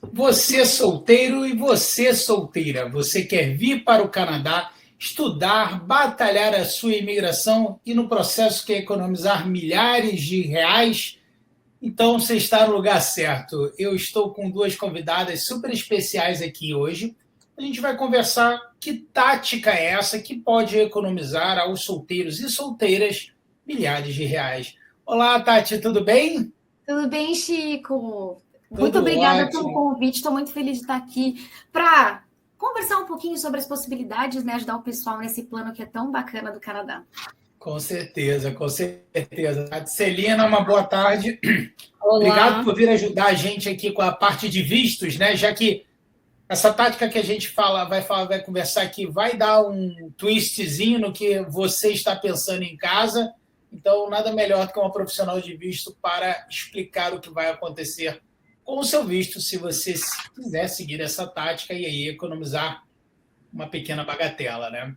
Você solteiro e você solteira, você quer vir para o Canadá, estudar, batalhar a sua imigração e no processo quer economizar milhares de reais? Então você está no lugar certo. Eu estou com duas convidadas super especiais aqui hoje. A gente vai conversar que tática é essa que pode economizar aos solteiros e solteiras milhares de reais. Olá, Tati, tudo bem? Tudo bem, Chico? Muito Tudo obrigada pelo ótimo. convite. Estou muito feliz de estar aqui para conversar um pouquinho sobre as possibilidades, né? Ajudar o pessoal nesse plano que é tão bacana do Canadá. Com certeza, com certeza. Tati Celina, uma boa tarde. Obrigado Olá. por vir ajudar a gente aqui com a parte de vistos, né? Já que essa tática que a gente vai conversar aqui, vai dar um twistzinho no que você está pensando em casa. Então, nada melhor do que uma profissional de visto para explicar o que vai acontecer com o seu visto, se você quiser seguir essa tática e aí economizar uma pequena bagatela, né?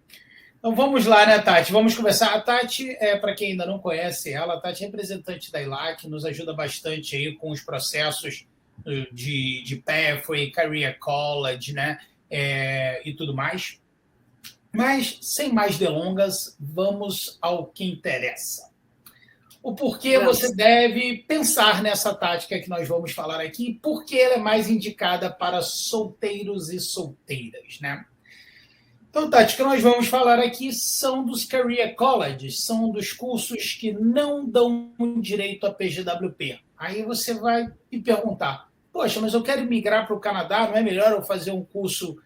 Então vamos lá, né, Tati? Vamos conversar. A Tati, para quem ainda não conhece ela, a Tati é representante da ILAC, nos ajuda bastante aí com os processos de Pathway, Career College, né? E tudo mais. Mas, sem mais delongas, vamos ao que interessa. O porquê você deve pensar nessa tática que nós vamos falar aqui, porque ela é mais indicada para solteiros e solteiras, né? Então, Tati, o que nós vamos falar aqui são dos Career Colleges, são dos cursos que não dão direito a PGWP. Aí você vai me perguntar, poxa, mas eu quero migrar para o Canadá, não é melhor eu fazer um curso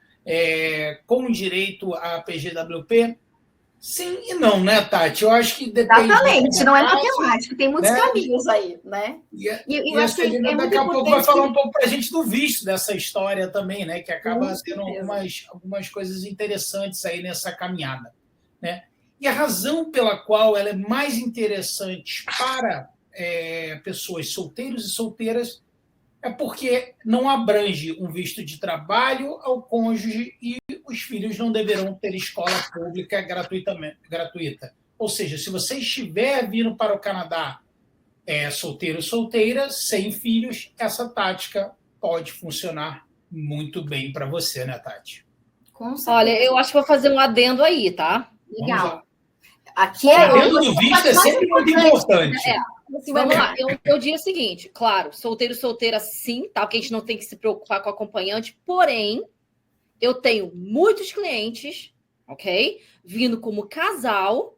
com direito a PGWP? Sim e não, né, Tati? Eu acho que depende. Exatamente, não é matemática, tem muitos caminhos aí, né? E eu acho que a daqui a pouco vai falar um pouco para a gente do visto dessa história também, né? Que acaba tendo algumas coisas interessantes aí nessa caminhada, né? E a razão pela qual ela é mais interessante para pessoas solteiros e solteiras é porque não abrange um visto de trabalho ao cônjuge e os filhos não deverão ter escola pública gratuita. Ou seja, se você estiver vindo para o Canadá solteiro ou solteira, sem filhos, essa tática pode funcionar muito bem para você, né, Tati? Olha, eu acho que vou fazer um adendo aí, tá? Legal. Aqui o adendo do visto é sempre muito importante. Vamos lá. Eu digo o seguinte, claro, solteiro, solteira, sim, tá? Porque a gente não tem que se preocupar com acompanhante, porém, eu tenho muitos clientes, ok? Vindo como casal,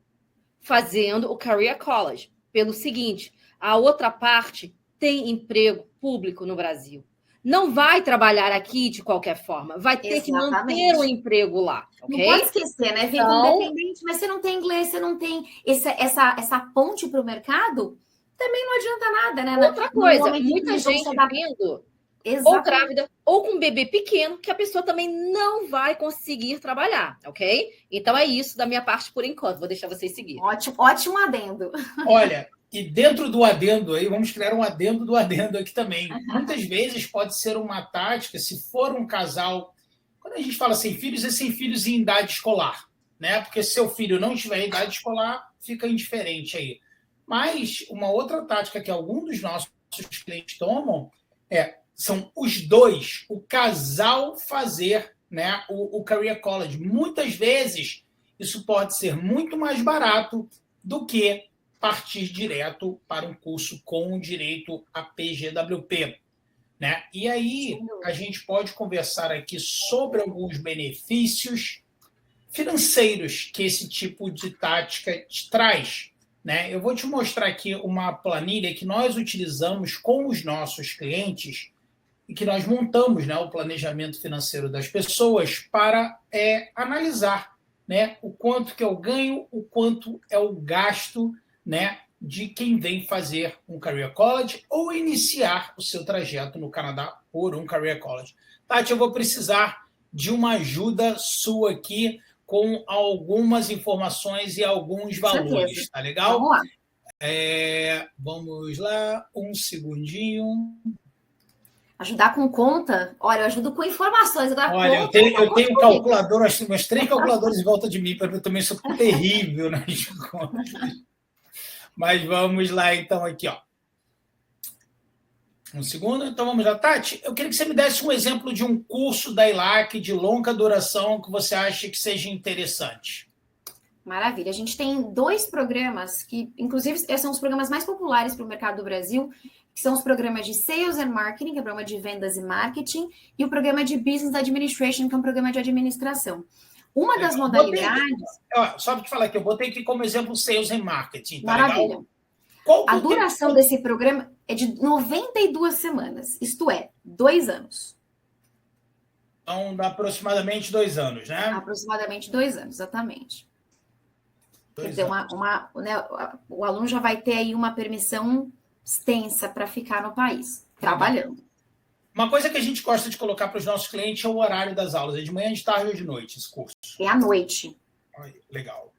fazendo o Career College. Pelo seguinte, a outra parte tem emprego público no Brasil. Não vai trabalhar aqui de qualquer forma. Vai ter que manter o emprego lá, ok? Não pode esquecer, né? Vindo independente, mas você não tem inglês, você não tem essa ponte para o mercado, também não adianta nada, né? Outra coisa, muita gente vindo ou grávida ou com um bebê pequeno, que a pessoa também não vai conseguir trabalhar, ok? Então é isso da minha parte por enquanto. Vou deixar vocês seguirem. Ótimo adendo. Olha, e dentro do adendo aí, vamos criar um adendo do adendo aqui também. Muitas vezes pode ser uma tática, se for um casal, quando a gente fala sem filhos, é sem filhos em idade escolar, né? Porque se seu filho não tiver em idade escolar, fica indiferente aí. Mas uma outra tática que alguns dos nossos clientes tomam são os dois, o casal fazer, né, o Career College. Muitas vezes, isso pode ser muito mais barato do que partir direto para um curso com direito a PGWP. Né? E aí, a gente pode conversar aqui sobre alguns benefícios financeiros que esse tipo de tática te traz. Né? Eu vou te mostrar aqui uma planilha que nós utilizamos com os nossos clientes e que nós montamos, né, o planejamento financeiro das pessoas para analisar, né, o quanto que é o ganho, o quanto é o gasto, né, de quem vem fazer um Career College ou iniciar o seu trajeto no Canadá por um Career College. Tati, eu vou precisar de uma ajuda sua aqui com algumas informações e alguns valores, tá legal? Vamos lá. Vamos lá, um segundinho. Ajudar com conta? Olha, eu ajudo com informações. Olha, eu tenho calculador, acho que meus 3 calculadores em volta de mim, porque eu também sou terrível nas contas. Mas vamos lá, então, aqui, ó. Um segundo, então vamos lá. Tati, eu queria que você me desse um exemplo de um curso da ILAC de longa duração que você acha que seja interessante. Maravilha. A gente tem 2 programas que, inclusive, são os programas mais populares para o mercado do Brasil, que são os programas de Sales and Marketing, que é o programa de vendas e marketing, e o programa de Business Administration, que é um programa de administração. Uma das modalidades... Só para te falar aqui, eu botei aqui como exemplo Sales and Marketing. Tá Maravilha. Legal? Qual a duração desse programa é de 92 semanas, isto é, 2 anos. Então, dá aproximadamente 2 anos, né? Aproximadamente 2 anos, exatamente. 2 Quer dizer, né, o aluno já vai ter aí uma permissão extensa para ficar no país, trabalhando. Uma coisa que a gente gosta de colocar para os nossos clientes é o horário das aulas. É de manhã, de tarde ou de noite esse curso? É à noite. Legal.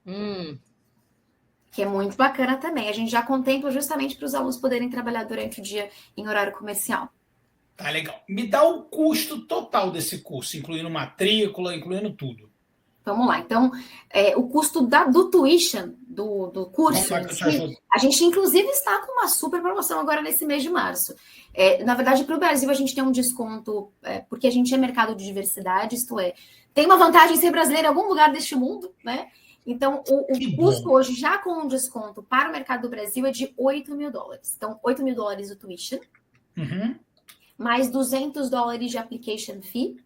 Que é muito bacana também. A gente já contempla justamente para os alunos poderem trabalhar durante o dia em horário comercial. Tá legal. Me dá o custo total desse curso, incluindo matrícula, incluindo tudo. Vamos lá. Então, o custo do tuition, do curso, a gente inclusive está com uma super promoção agora nesse mês de março. Na verdade, para o Brasil, a gente tem um desconto, porque a gente é mercado de diversidade, isto é, tem uma vantagem em ser brasileiro em algum lugar deste mundo, né? Então, o custo hoje, já com um desconto para o mercado do Brasil, é de $8 mil. Então, $8 mil o tuition, mais $200 de application fee.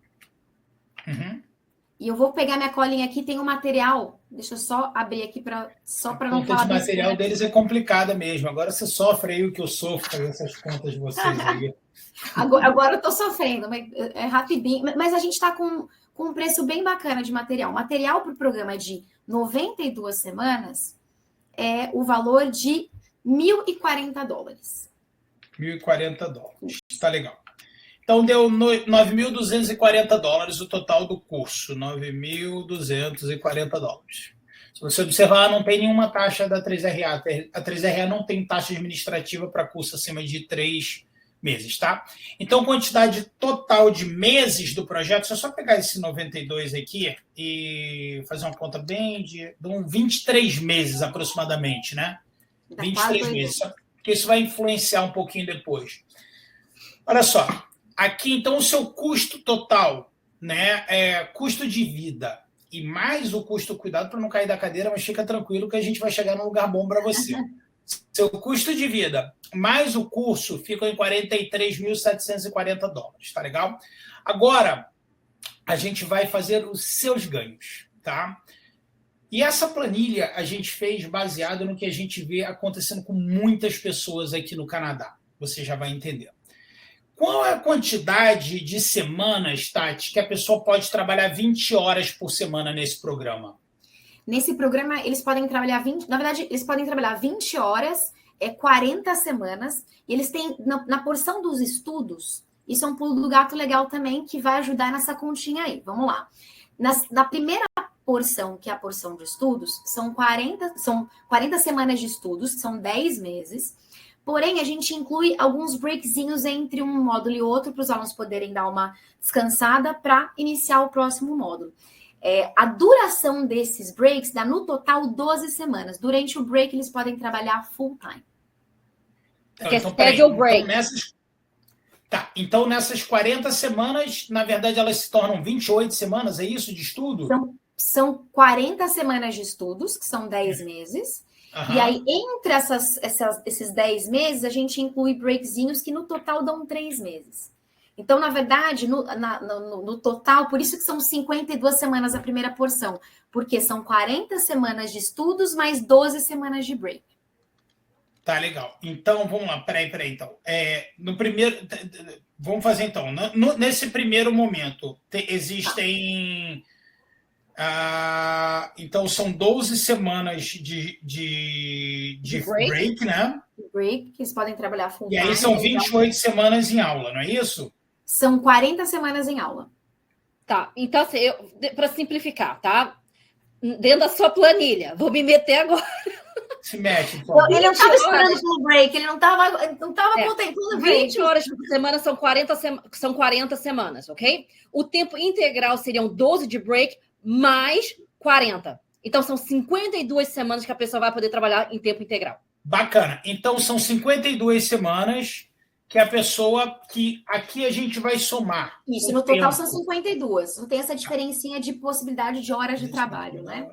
E eu vou pegar minha colinha aqui, tem um material. Deixa eu só abrir aqui só para não falar. O material deles é complicada mesmo. Agora você sofre aí o que eu sofro com essas contas de vocês aí. Agora eu estou sofrendo, mas é rapidinho. Mas a gente está com um preço bem bacana de material. Material para o programa de 92 semanas é o valor de $1.040. $1.040. Tá legal. Então, deu $9.240 o total do curso. $9.240. Se você observar, não tem nenhuma taxa da 3RA. A 3RA não tem taxa administrativa para curso acima de 3 meses, tá? Então, quantidade total de meses do projeto, se eu só pegar esse 92 aqui e fazer uma conta bem de 23 meses aproximadamente, né? 23 meses, porque isso vai influenciar um pouquinho depois. Olha só. Aqui, então, o seu custo total, né? Custo de vida e mais o custo, cuidado para não cair da cadeira, mas fica tranquilo que a gente vai chegar num lugar bom para você. Seu custo de vida mais o curso ficam em $43.740, tá legal? Agora, a gente vai fazer os seus ganhos, tá? E essa planilha a gente fez baseado no que a gente vê acontecendo com muitas pessoas aqui no Canadá. Você já vai entender. Qual é a quantidade de semanas, Tati, que a pessoa pode trabalhar 20 horas por semana nesse programa? Nesse programa, eles podem trabalhar 20... Na verdade, eles podem trabalhar 20 horas, 40 semanas, e eles têm, na porção dos estudos, isso é um pulo do gato legal também, que vai ajudar nessa continha aí. Vamos lá. Na primeira porção, que é a porção de estudos, são 40 semanas de estudos, que são 10 meses. Porém, a gente inclui alguns breakzinhos entre um módulo e outro, para os alunos poderem dar uma descansada para iniciar o próximo módulo. A duração desses breaks dá, no total, 12 semanas. Durante o break, eles podem trabalhar full time. Schedule break. Então, nessas 40 semanas, na verdade, elas se tornam 28 semanas, é isso, de estudo? São 40 semanas de estudos, que são 10 meses. E aí, entre esses 10 meses, a gente inclui breakzinhos que no total dão 3 meses. Então, na verdade, no total, por isso que são 52 semanas a primeira porção, porque são 40 semanas de estudos mais 12 semanas de break. Tá, legal. Então, vamos lá. Peraí. Então, no primeiro... Vamos fazer, então. Nesse primeiro momento, existem... então, são 12 semanas de break, né? Break, que eles podem trabalhar full time. E aí são 28 semanas em aula, não é isso? São 40 semanas em aula. Tá, então, assim, para simplificar, tá? Dentro da sua planilha, vou me meter agora. Se mete, por favor. Ele não estava esperando pelo break, ele não estava contemplando o break. 20 horas por semana são 40 semanas, ok? O tempo integral seriam 12 de break mais 40. Então, são 52 semanas que a pessoa vai poder trabalhar em tempo integral. Bacana. Então, são 52 semanas que é a pessoa que aqui a gente vai somar. Isso, no total são 52. Não tem essa diferencinha de possibilidade de horas de trabalho, né?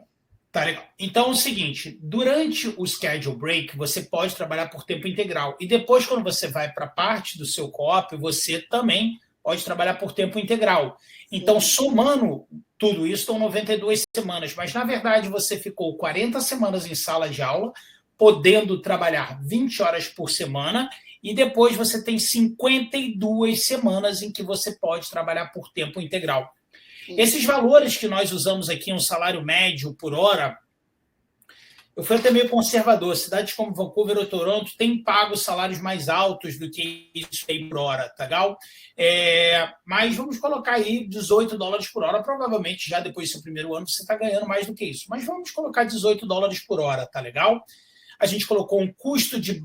Tá legal. Então é o seguinte, durante o schedule break, você pode trabalhar por tempo integral. E depois, quando você vai para a parte do seu co-op, você também pode trabalhar por tempo integral. Então, somando tudo isso, estão 92 semanas. Mas, na verdade, você ficou 40 semanas em sala de aula, podendo trabalhar 20 horas por semana, e depois você tem 52 semanas em que você pode trabalhar por tempo integral. Esses valores que nós usamos aqui, um salário médio por hora, eu fui até meio conservador. Cidades como Vancouver ou Toronto têm pago salários mais altos do que isso aí por hora, tá legal? Mas vamos colocar aí $18 por hora. Provavelmente, já depois do seu primeiro ano, você está ganhando mais do que isso. Mas vamos colocar $18 por hora, tá legal? A gente colocou um custo de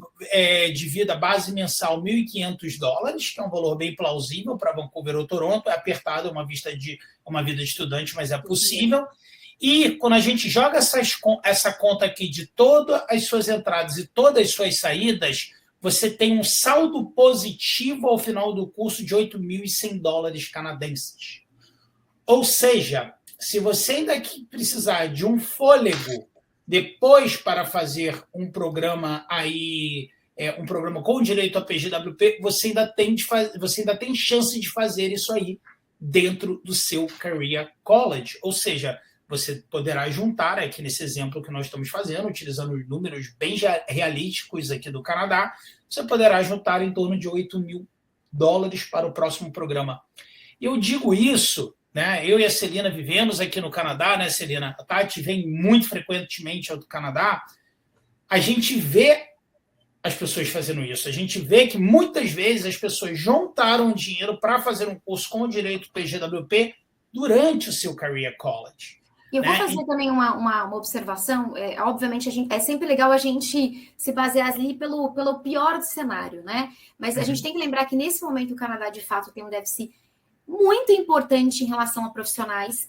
vida base mensal $1.500, que é um valor bem plausível para Vancouver ou Toronto. É apertado, uma vida de estudante, mas é possível. E quando a gente joga essa conta aqui de todas as suas entradas e todas as suas saídas, você tem um saldo positivo ao final do curso de $8.100 canadenses. Ou seja, se você ainda precisar de um fôlego depois para fazer um programa aí, um programa com direito a PGWP, você ainda tem chance de fazer isso aí dentro do seu Career College. Ou seja, você poderá juntar, aqui nesse exemplo que nós estamos fazendo, utilizando os números bem realísticos aqui do Canadá, você poderá juntar em torno de $8.000 para o próximo programa. Eu digo isso, né? Eu e a Celina vivemos aqui no Canadá, né, Celina? A Tati vem muito frequentemente ao Canadá. A gente vê as pessoas fazendo isso. A gente vê que muitas vezes as pessoas juntaram dinheiro para fazer um curso com direito PGWP durante o seu Career College. E eu vou fazer também uma observação. Obviamente, é sempre legal a gente se basear ali pelo pior cenário, né? Mas a gente tem que lembrar que nesse momento o Canadá, de fato, tem um déficit muito importante em relação a profissionais.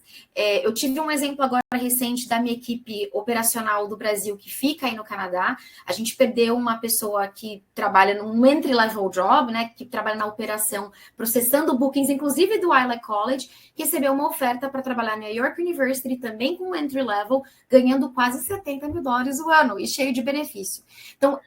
Eu tive um exemplo agora recente da minha equipe operacional do Brasil, que fica aí no Canadá. A gente perdeu uma pessoa que trabalha num entry-level job, né, que trabalha na operação, processando bookings, inclusive do ILAC College, que recebeu uma oferta para trabalhar na York University, também com entry-level, ganhando quase $70.000 o ano, e cheio de benefício. Então,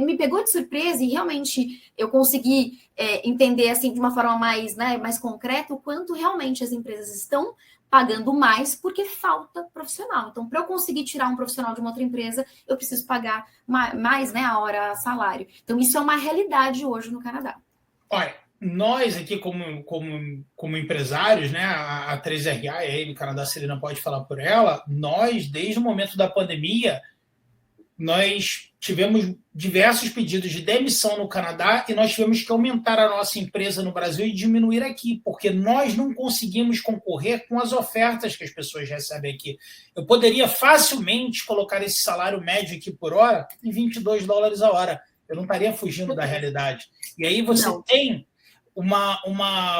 me pegou de surpresa e realmente eu consegui entender assim de uma forma mais concreta o quanto realmente as empresas estão pagando mais porque falta profissional. Então, para eu conseguir tirar um profissional de uma outra empresa, eu preciso pagar mais, né, a hora, salário. Então, isso é uma realidade hoje no Canadá. Olha, nós aqui como empresários, né, a 3RA, aí no Canadá, a Celina pode falar por ela, nós, desde o momento da pandemia, nós tivemos diversos pedidos de demissão no Canadá e nós tivemos que aumentar a nossa empresa no Brasil e diminuir aqui, porque nós não conseguimos concorrer com as ofertas que as pessoas recebem aqui. Eu poderia facilmente colocar esse salário médio aqui por hora em $22 a hora. Eu não estaria fugindo da realidade. E aí você tem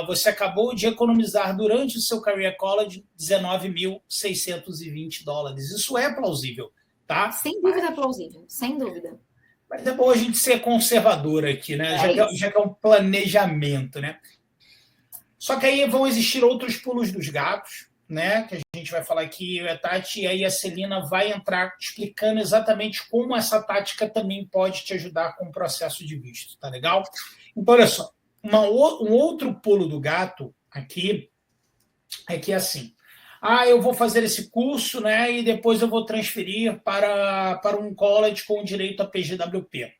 você acabou de economizar durante o seu Career College $19.620. Isso é plausível. Tá? Sem dúvida plausível, sem dúvida. Mas é bom a gente ser conservador aqui, né? Já que é um planejamento, né? Só que aí vão existir outros pulos dos gatos, né? Que a gente vai falar aqui, a Tati e aí a Celina vai entrar explicando exatamente como essa tática também pode te ajudar com o processo de visto, tá legal? Então, olha só, um outro pulo do gato aqui é que assim, eu vou fazer esse curso, né, e depois eu vou transferir para um college com direito a PGWP.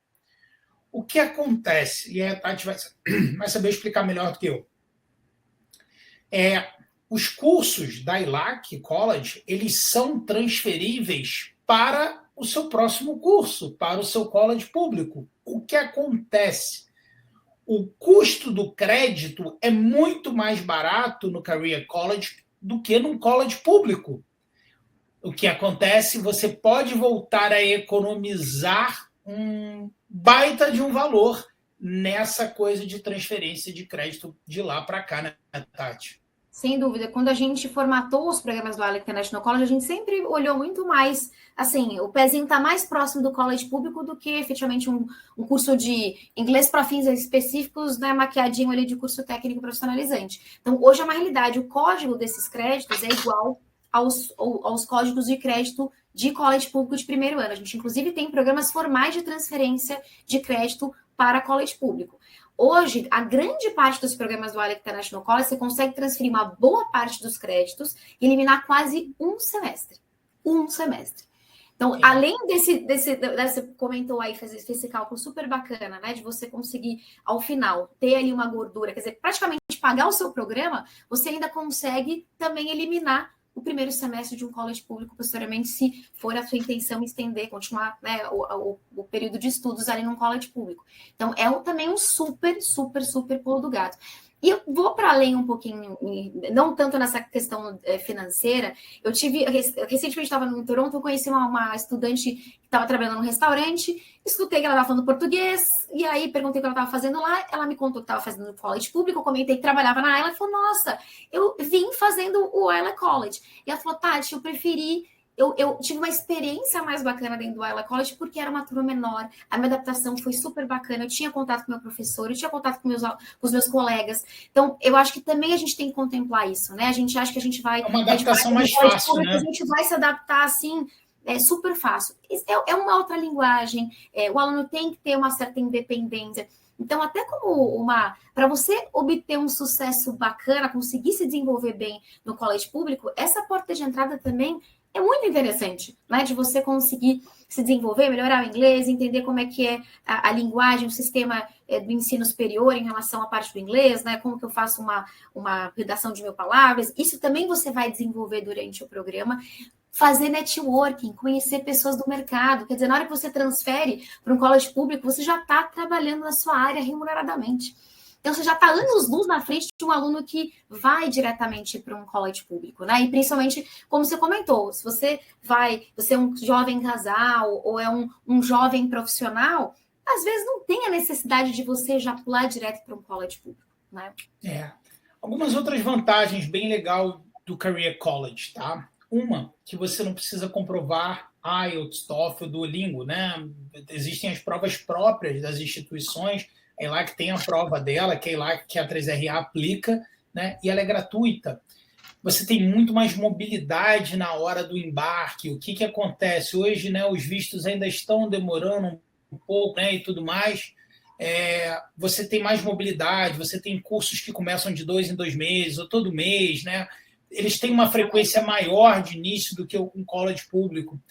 O que acontece? E a Tati vai saber explicar melhor do que eu. Os cursos da ILAC College, eles são transferíveis para o seu próximo curso, para o seu college público. O que acontece? O custo do crédito é muito mais barato no Career College do que num college público. O que acontece, você pode voltar a economizar um baita de um valor nessa coisa de transferência de crédito de lá para cá, né, Tati? Sem dúvida. Quando a gente formatou os programas do Alec International College, a gente sempre olhou muito mais, assim, o pezinho está mais próximo do college público do que efetivamente um curso de inglês para fins específicos, né, maquiadinho ali de curso técnico profissionalizante. Então, hoje é uma realidade. O código desses créditos é igual aos códigos de crédito de college público de primeiro ano. A gente, inclusive, tem programas formais de transferência de crédito para college público. Hoje, a grande parte dos programas do Alec International College, você consegue transferir uma boa parte dos créditos e eliminar quase um semestre. Um semestre. Então, além desse comentou aí, fez esse cálculo super bacana, né? De você conseguir, ao final, ter ali uma gordura, quer dizer, praticamente pagar o seu programa, você ainda consegue também eliminar o primeiro semestre de um college público, posteriormente, se for a sua intenção estender, continuar, né, o período de estudos ali num college público. Então, é também um super, super, super pulo do gato. E eu vou para além um pouquinho, não tanto nessa questão financeira. Eu recentemente estava em Toronto, eu conheci uma estudante que estava trabalhando num restaurante, escutei que ela estava falando português, e aí perguntei o que ela estava fazendo lá, ela me contou que estava fazendo no college público, eu comentei que trabalhava na ela, e falou, nossa, eu vim fazendo o Iowa College. E ela falou, Tati, eu preferi... Eu tive uma experiência mais bacana dentro do Iowa College porque era uma turma menor, a minha adaptação foi super bacana, eu tinha contato com o meu professor, eu tinha contato com os meus colegas. Então, eu acho que também a gente tem que contemplar isso, né? A gente acha que a gente vai... É uma adaptação mais fácil, público, né? A gente vai se adaptar assim, super fácil. É uma outra linguagem, o aluno tem que ter uma certa independência. Então, até como para você obter um sucesso bacana, conseguir se desenvolver bem no college público, essa porta de entrada também é muito interessante, né? De você conseguir se desenvolver, melhorar o inglês, entender como é que é a linguagem, o sistema do ensino superior em relação à parte do inglês, né? Como que eu faço uma redação de 1000 palavras. Isso também você vai desenvolver durante o programa. Fazer networking, conhecer pessoas do mercado. Quer dizer, na hora que você transfere para um college público, você já está trabalhando na sua área remuneradamente. Então, você já está anos-luz na frente de um aluno que vai diretamente para um college público, né? E principalmente, como você comentou, se você é um jovem casal ou é um jovem profissional, às vezes não tem a necessidade de você já pular direto para um college público, né? Algumas outras vantagens bem legais do Career College, tá? Uma, que você não precisa comprovar IELTS, TOEFL, Duolingo, né? Existem as provas próprias das instituições, é lá que tem a prova dela, que é lá que a 3RA aplica, né? E ela é gratuita. Você tem muito mais mobilidade na hora do embarque. O que acontece? Hoje, né, os vistos ainda estão demorando um pouco, né, e tudo mais. Você tem mais mobilidade, você tem cursos que começam de 2 em 2 meses, ou todo mês, né? Eles têm uma frequência maior de início do que um college público.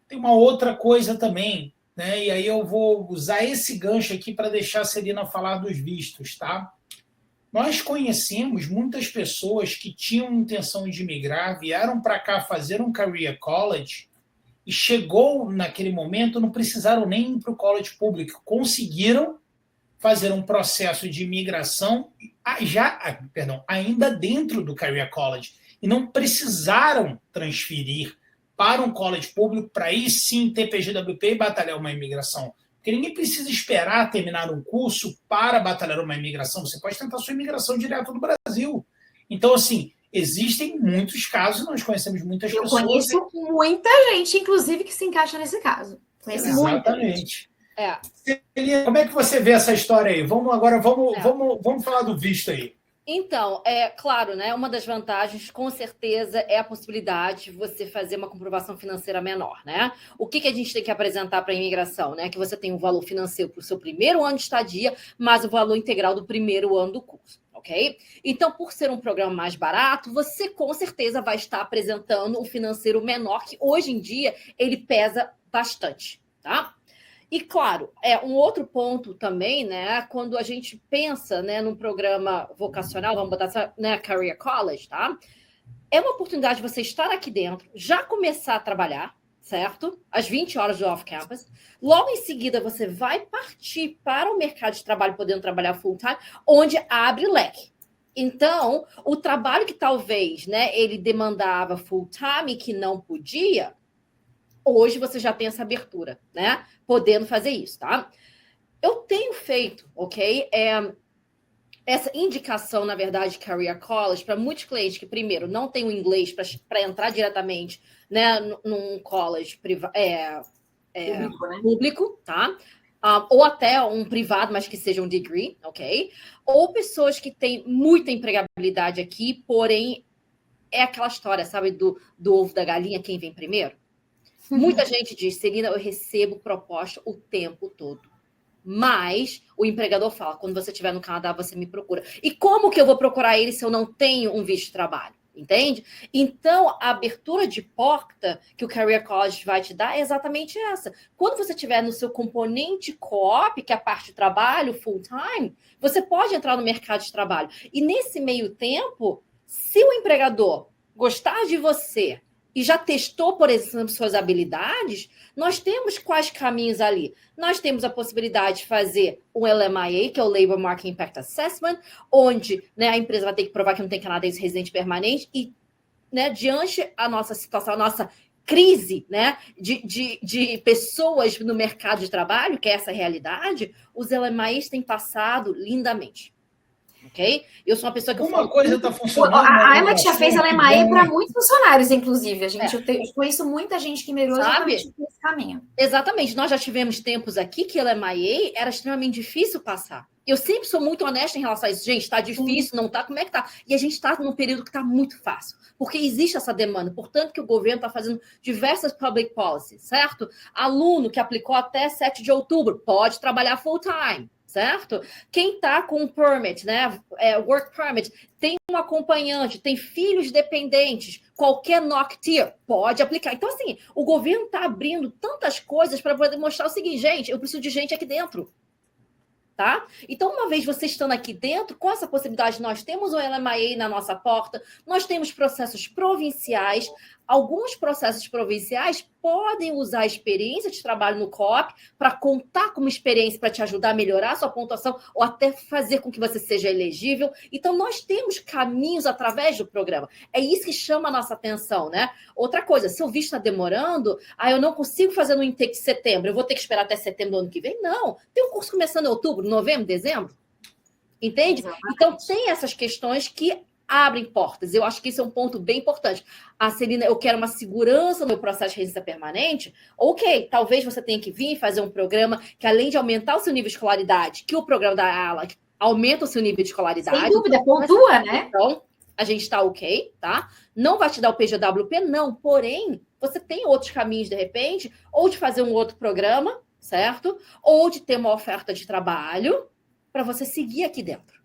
Tem uma outra coisa também, né? E aí eu vou usar esse gancho aqui para deixar a Celina falar dos vistos, tá? Nós conhecemos muitas pessoas que tinham intenção de migrar, vieram para cá fazer um career college e chegou naquele momento, não precisaram nem ir para o college público, conseguiram fazer um processo de imigração ainda dentro do career college e não precisaram transferir para um college público para aí sim ter PGWP e batalhar uma imigração. Porque ninguém precisa esperar terminar um curso para batalhar uma imigração. Você pode tentar sua imigração direto do Brasil. Então, assim, existem muitos casos, nós conhecemos muitas pessoas. Eu conheço muita gente, inclusive, que se encaixa nesse caso. Conheço exatamente. Como é que você vê essa história aí? Vamos falar do visto aí. Então, claro, né? Uma das vantagens, com certeza, é a possibilidade de você fazer uma comprovação financeira menor, né? O que a gente tem que apresentar para a imigração, né? Que você tem um valor financeiro para o seu primeiro ano de estadia, mais o valor integral do primeiro ano do curso, ok? Então, por ser um programa mais barato, você com certeza vai estar apresentando um financeiro menor, que hoje em dia ele pesa bastante, tá? E, claro, um outro ponto também, né, quando a gente pensa, né, num programa vocacional, vamos botar, né, Career College, tá? É uma oportunidade de você estar aqui dentro, já começar a trabalhar, certo? Às 20 horas do off-campus. Logo em seguida, você vai partir para o mercado de trabalho, podendo trabalhar full-time, onde abre leque. Então, o trabalho que talvez, né, ele demandava full-time e que não podia, hoje você já tem essa abertura, né? Podendo fazer isso, tá? Eu tenho feito, ok? essa indicação, na verdade, Career College, para muitos clientes que, primeiro, não têm o inglês para entrar diretamente, né, num college público, tá? Ou até um privado, mas que seja um degree, ok? Ou pessoas que têm muita empregabilidade aqui, porém é aquela história, sabe, do ovo da galinha, quem vem primeiro? Muita gente diz, Celina, eu recebo proposta o tempo todo. Mas o empregador fala, quando você estiver no Canadá, você me procura. E como que eu vou procurar ele se eu não tenho um visto de trabalho? Entende? Então, a abertura de porta que o Career College vai te dar é exatamente essa. Quando você estiver no seu componente co-op, que é a parte de trabalho, full-time, você pode entrar no mercado de trabalho. E nesse meio tempo, se o empregador gostar de você e já testou, por exemplo, suas habilidades, nós temos quais caminhos ali? Nós temos a possibilidade de fazer um LMIA, que é o Labor Market Impact Assessment, onde, né, a empresa vai ter que provar que não tem canadense residente permanente e, né, diante a nossa situação, a nossa crise, né, de pessoas no mercado de trabalho, que é essa realidade, os LMIAs têm passado lindamente. Ok? Eu sou uma pessoa que... Uma coisa está funcionando. A Emma já fez a LMAE para muitos funcionários, inclusive. Eu conheço muita gente que migrou exatamente por esse caminho. Exatamente. Nós já tivemos tempos aqui que a LMAE era extremamente difícil passar. Eu sempre sou muito honesta em relação a isso. Gente, está difícil, não está? Como é que está? E a gente está num período que está muito fácil. Porque existe essa demanda. Portanto, que o governo está fazendo diversas public policies, certo? Aluno que aplicou até 7 de outubro pode trabalhar full-time. Certo? Quem está com um permit, né, work permit, tem um acompanhante, tem filhos dependentes, qualquer NOC tier pode aplicar. Então, assim, o governo está abrindo tantas coisas para poder mostrar o seguinte, gente, eu preciso de gente aqui dentro. Tá? Então, uma vez você estando aqui dentro, com essa possibilidade, nós temos o LMIA na nossa porta, nós temos processos provinciais, alguns processos provinciais podem usar a experiência de trabalho no co-op para contar como experiência para te ajudar a melhorar a sua pontuação ou até fazer com que você seja elegível. Então, nós temos caminhos através do programa. É isso que chama a nossa atenção, né? Outra coisa, se o visto está demorando, eu não consigo fazer no intake de setembro, eu vou ter que esperar até setembro do ano que vem? Não. Tem um curso começando em outubro, novembro, dezembro. Entende? Exatamente. Então, tem essas questões que abrem portas. Eu acho que isso é um ponto bem importante. Celina, eu quero uma segurança no meu processo de residência permanente. Ok, talvez você tenha que vir e fazer um programa que, além de aumentar o seu nível de escolaridade, que o programa da ALA aumenta o seu nível de escolaridade. Sem dúvida, pontua, né? Então, a gente está ok, tá? Não vai te dar o PGWP, não. Porém, você tem outros caminhos, de repente, ou de fazer um outro programa, certo? Ou de ter uma oferta de trabalho para você seguir aqui dentro.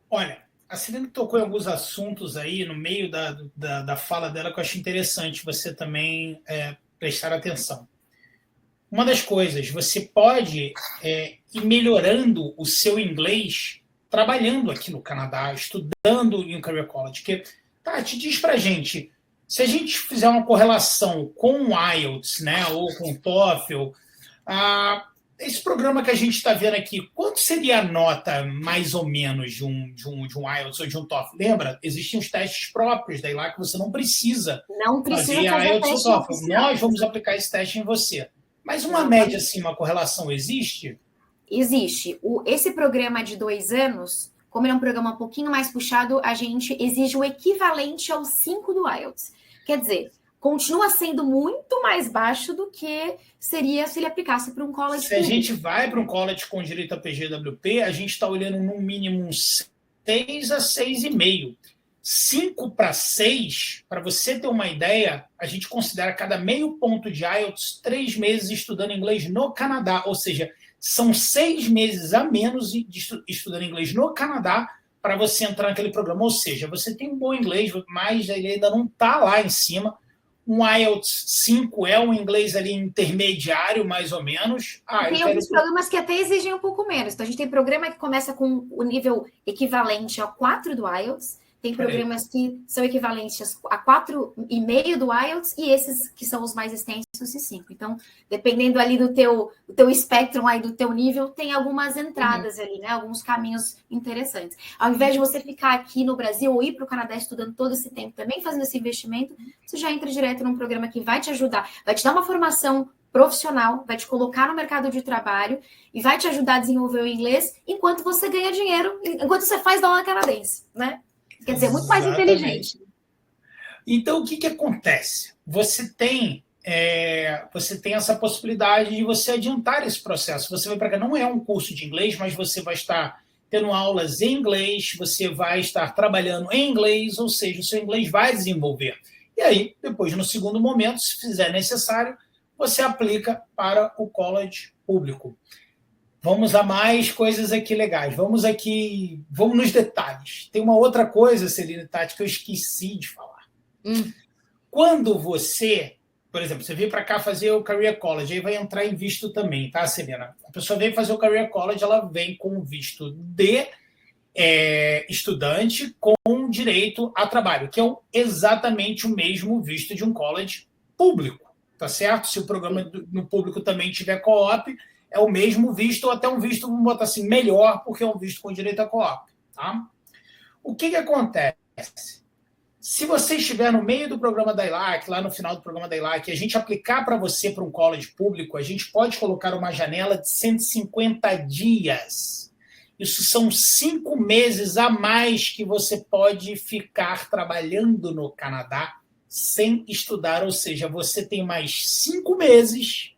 Olha, a Celina tocou em alguns assuntos aí no meio da fala dela que eu acho interessante você também prestar atenção. Uma das coisas, você pode ir melhorando o seu inglês trabalhando aqui no Canadá, estudando em um Career College. Que, Tati, diz pra gente, se a gente fizer uma correlação com o IELTS, né, ou com o TOEFL, esse programa que a gente está vendo aqui, quanto seria a nota, mais ou menos, de um IELTS ou de um TOEFL? Lembra? Existem os testes próprios daí lá que você não precisa fazer IELTS ou TOEFL. Nós vamos aplicar esse teste em você. Mas uma média, assim, uma correlação existe? Existe. Esse programa de 2 anos, como ele é um programa um pouquinho mais puxado, a gente exige o equivalente ao 5 do IELTS. Quer dizer, continua sendo muito mais baixo do que seria se ele aplicasse para um college. Se a gente vai para um college com direito a PGWP, a gente está olhando no mínimo 6 a 6,5. 5 para 6, para você ter uma ideia, a gente considera cada meio ponto de IELTS 3 meses estudando inglês no Canadá, ou seja, são 6 meses a menos estudando inglês no Canadá para você entrar naquele programa. Ou seja, você tem um bom inglês, mas ele ainda não está lá em cima. Um IELTS 5 é um inglês ali intermediário, mais ou menos. Tem alguns programas que até exigem um pouco menos. Então, a gente tem programa que começa com o nível equivalente a 4 do IELTS, tem programas que são equivalentes a 4,5 do IELTS e esses que são os mais extensos e 5. Então, dependendo ali do teu espectro, aí do teu nível, tem algumas entradas ali, né? Alguns caminhos interessantes. Ao invés de você ficar aqui no Brasil ou ir para o Canadá estudando todo esse tempo também, fazendo esse investimento, você já entra direto num programa que vai te ajudar, vai te dar uma formação profissional, vai te colocar no mercado de trabalho e vai te ajudar a desenvolver o inglês enquanto você ganha dinheiro, enquanto você faz dólar canadense, né? Quer dizer, muito mais inteligente. Então, o que acontece? Você tem essa possibilidade de você adiantar esse processo. Você vai para cá, não é um curso de inglês, mas você vai estar tendo aulas em inglês, você vai estar trabalhando em inglês, ou seja, o seu inglês vai desenvolver. E aí, depois, no segundo momento, se fizer necessário, você aplica para o college público. Vamos a mais coisas aqui legais. Vamos nos detalhes. Tem uma outra coisa, Celina e Tati, que eu esqueci de falar. Quando você, por exemplo, você veio para cá fazer o Career College, aí vai entrar em visto também, tá, Celina? A pessoa veio fazer o Career College, ela vem com visto de estudante com direito a trabalho, que é exatamente o mesmo visto de um college público, tá certo? Se o programa no público também tiver co-op, é o mesmo visto, ou até um visto, vamos botar assim, melhor, porque é um visto com direito a co-op, tá? O que acontece? Se você estiver no meio do programa da ILAC, lá no final do programa da ILAC, e a gente aplicar para você para um college público, a gente pode colocar uma janela de 150 dias. Isso são 5 meses a mais que você pode ficar trabalhando no Canadá sem estudar, ou seja, você tem mais 5 meses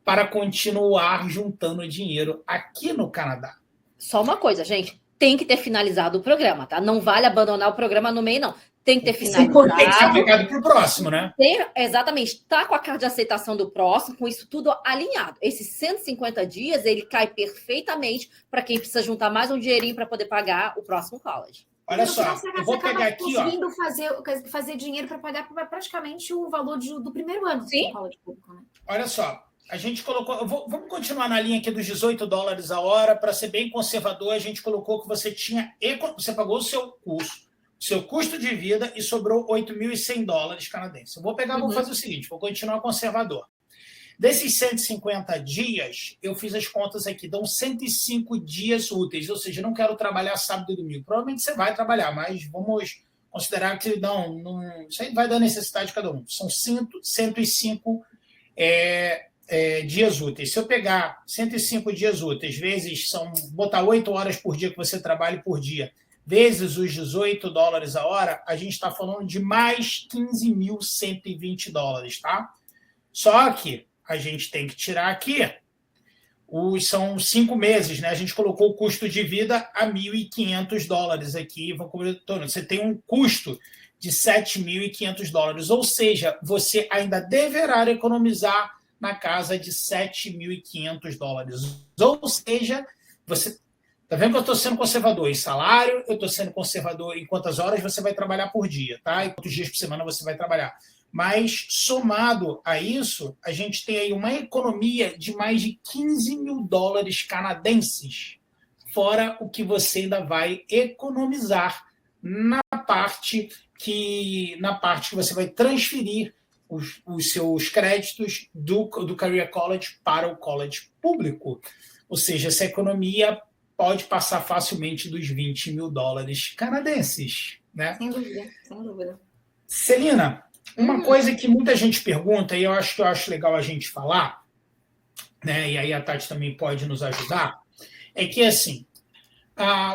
para continuar juntando dinheiro aqui no Canadá. Só uma coisa, gente, tem que ter finalizado o programa, tá? Não vale abandonar o programa no meio, não. Tem que ter finalizado. Tem que ser aplicado para o próximo, né? Exatamente. Tá com a carta de aceitação do próximo, com isso tudo alinhado. Esses 150 dias, ele cai perfeitamente para quem precisa juntar mais um dinheirinho para poder pagar o próximo college. Olha só, eu vou pegar aqui, ó. Conseguindo fazer dinheiro para pagar praticamente o valor do primeiro ano do college público, né? Olha só, a gente colocou... Vamos continuar na linha aqui dos $18 a hora, para ser bem conservador, a gente colocou que você pagou o seu curso, seu custo de vida e sobrou $8.100 canadenses. Eu vou pegar, vou fazer o seguinte, vou continuar conservador. Desses 150 dias, eu fiz as contas aqui, dão 105 dias úteis, ou seja, eu não quero trabalhar sábado e domingo. Provavelmente você vai trabalhar, mas vamos considerar que não isso aí vai da necessidade de cada um. São 105 dias úteis. Se eu pegar 105 dias úteis, botar 8 horas por dia que você trabalha por dia, vezes os $18 a hora, a gente está falando de mais $15.120, tá? Só que a gente tem que tirar aqui, são 5 meses, né? A gente colocou o custo de vida a $1.500 aqui. Você tem um custo de $7.500, ou seja, você ainda deverá economizar na casa de $7.500. Ou seja, você... Tá vendo que eu estou sendo conservador em salário, eu estou sendo conservador em quantas horas você vai trabalhar por dia, tá? E quantos dias por semana você vai trabalhar. Mas, somado a isso, a gente tem aí uma economia de mais de $15.000 canadenses, fora o que você ainda vai economizar na parte que você vai transferir os seus créditos do Career College para o college público. Ou seja, essa economia pode passar facilmente dos $20.000 canadenses, né? Sem dúvida, sem dúvida. Celina, uma coisa que muita gente pergunta, e eu acho legal a gente falar, né? E aí a Tati também pode nos ajudar, é que, assim,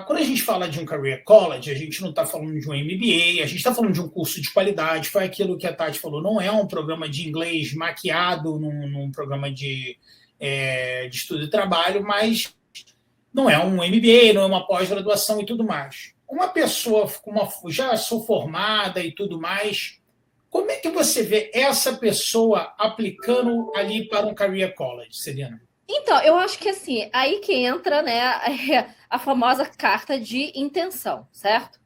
quando a gente fala de um Career College, a gente não está falando de um MBA, a gente está falando de um curso de qualidade, foi aquilo que a Tati falou, não é um programa de inglês maquiado num programa de estudo e trabalho, mas não é um MBA, não é uma pós-graduação e tudo mais. Uma pessoa já sou formada e tudo mais, como é que você vê essa pessoa aplicando ali para um Career College, Celina? Então, eu acho que assim, aí que entra, né, a famosa carta de intenção, certo?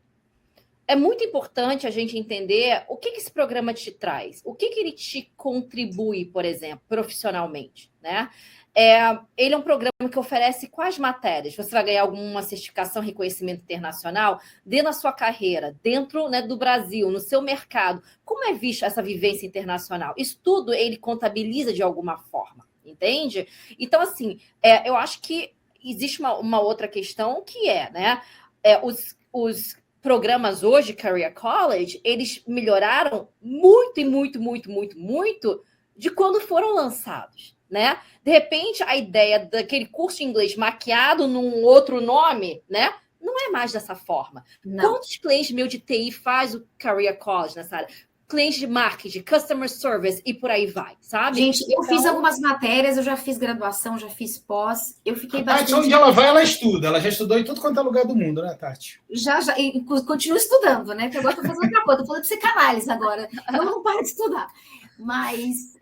É muito importante a gente entender o que esse programa te traz, o que ele te contribui, por exemplo, profissionalmente, né? Ele é um programa que oferece quais matérias? Você vai ganhar alguma certificação, reconhecimento internacional dentro da sua carreira, dentro, né, do Brasil, no seu mercado. Como é vista essa vivência internacional? Isso tudo ele contabiliza de alguma forma, entende? Então, assim, eu acho que existe uma outra questão que né, os programas hoje, Career College, eles melhoraram muito de quando foram lançados, né? De repente, a ideia daquele curso de inglês maquiado num outro nome, né? Não é mais dessa forma. Não. Quantos clientes meu de TI faz o Career College nessa área? Cliente de marketing, customer service e por aí vai, sabe? Gente, eu fiz algumas matérias, eu já fiz graduação, já fiz pós, eu fiquei Tati, bastante... onde ela vai, ela estuda. Ela já estudou em tudo quanto é lugar do mundo, né, Tati? Já, e continuo estudando, né? Porque agora estou fazendo outra coisa, estou falando de psicanálise agora. Eu não paro de estudar. Mas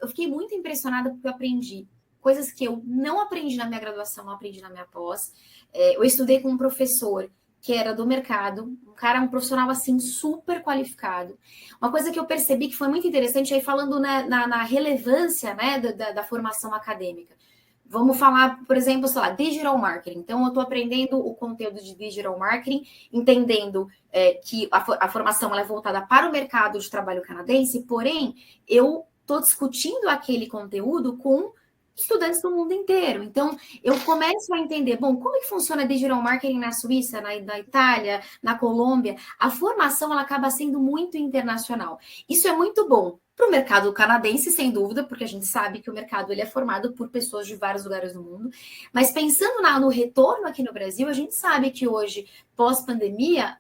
eu fiquei muito impressionada porque eu aprendi coisas que eu não aprendi na minha graduação, não aprendi na minha pós. Eu estudei com um professor que era do mercado, um profissional assim super qualificado. Uma coisa que eu percebi que foi muito interessante, aí falando na relevância, né, da formação acadêmica. Vamos falar, por exemplo, sei lá, digital marketing. Então, eu estou aprendendo o conteúdo de digital marketing, entendendo que a formação ela é voltada para o mercado de trabalho canadense, porém, eu estou discutindo aquele conteúdo com estudantes do mundo inteiro. Então, eu começo a entender, bom, como é que funciona digital marketing na Suíça, na Itália, na Colômbia? A formação, ela acaba sendo muito internacional. Isso é muito bom para o mercado canadense, sem dúvida, porque a gente sabe que o mercado ele é formado por pessoas de vários lugares do mundo. Mas pensando no retorno aqui no Brasil, a gente sabe que hoje, pós-pandemia,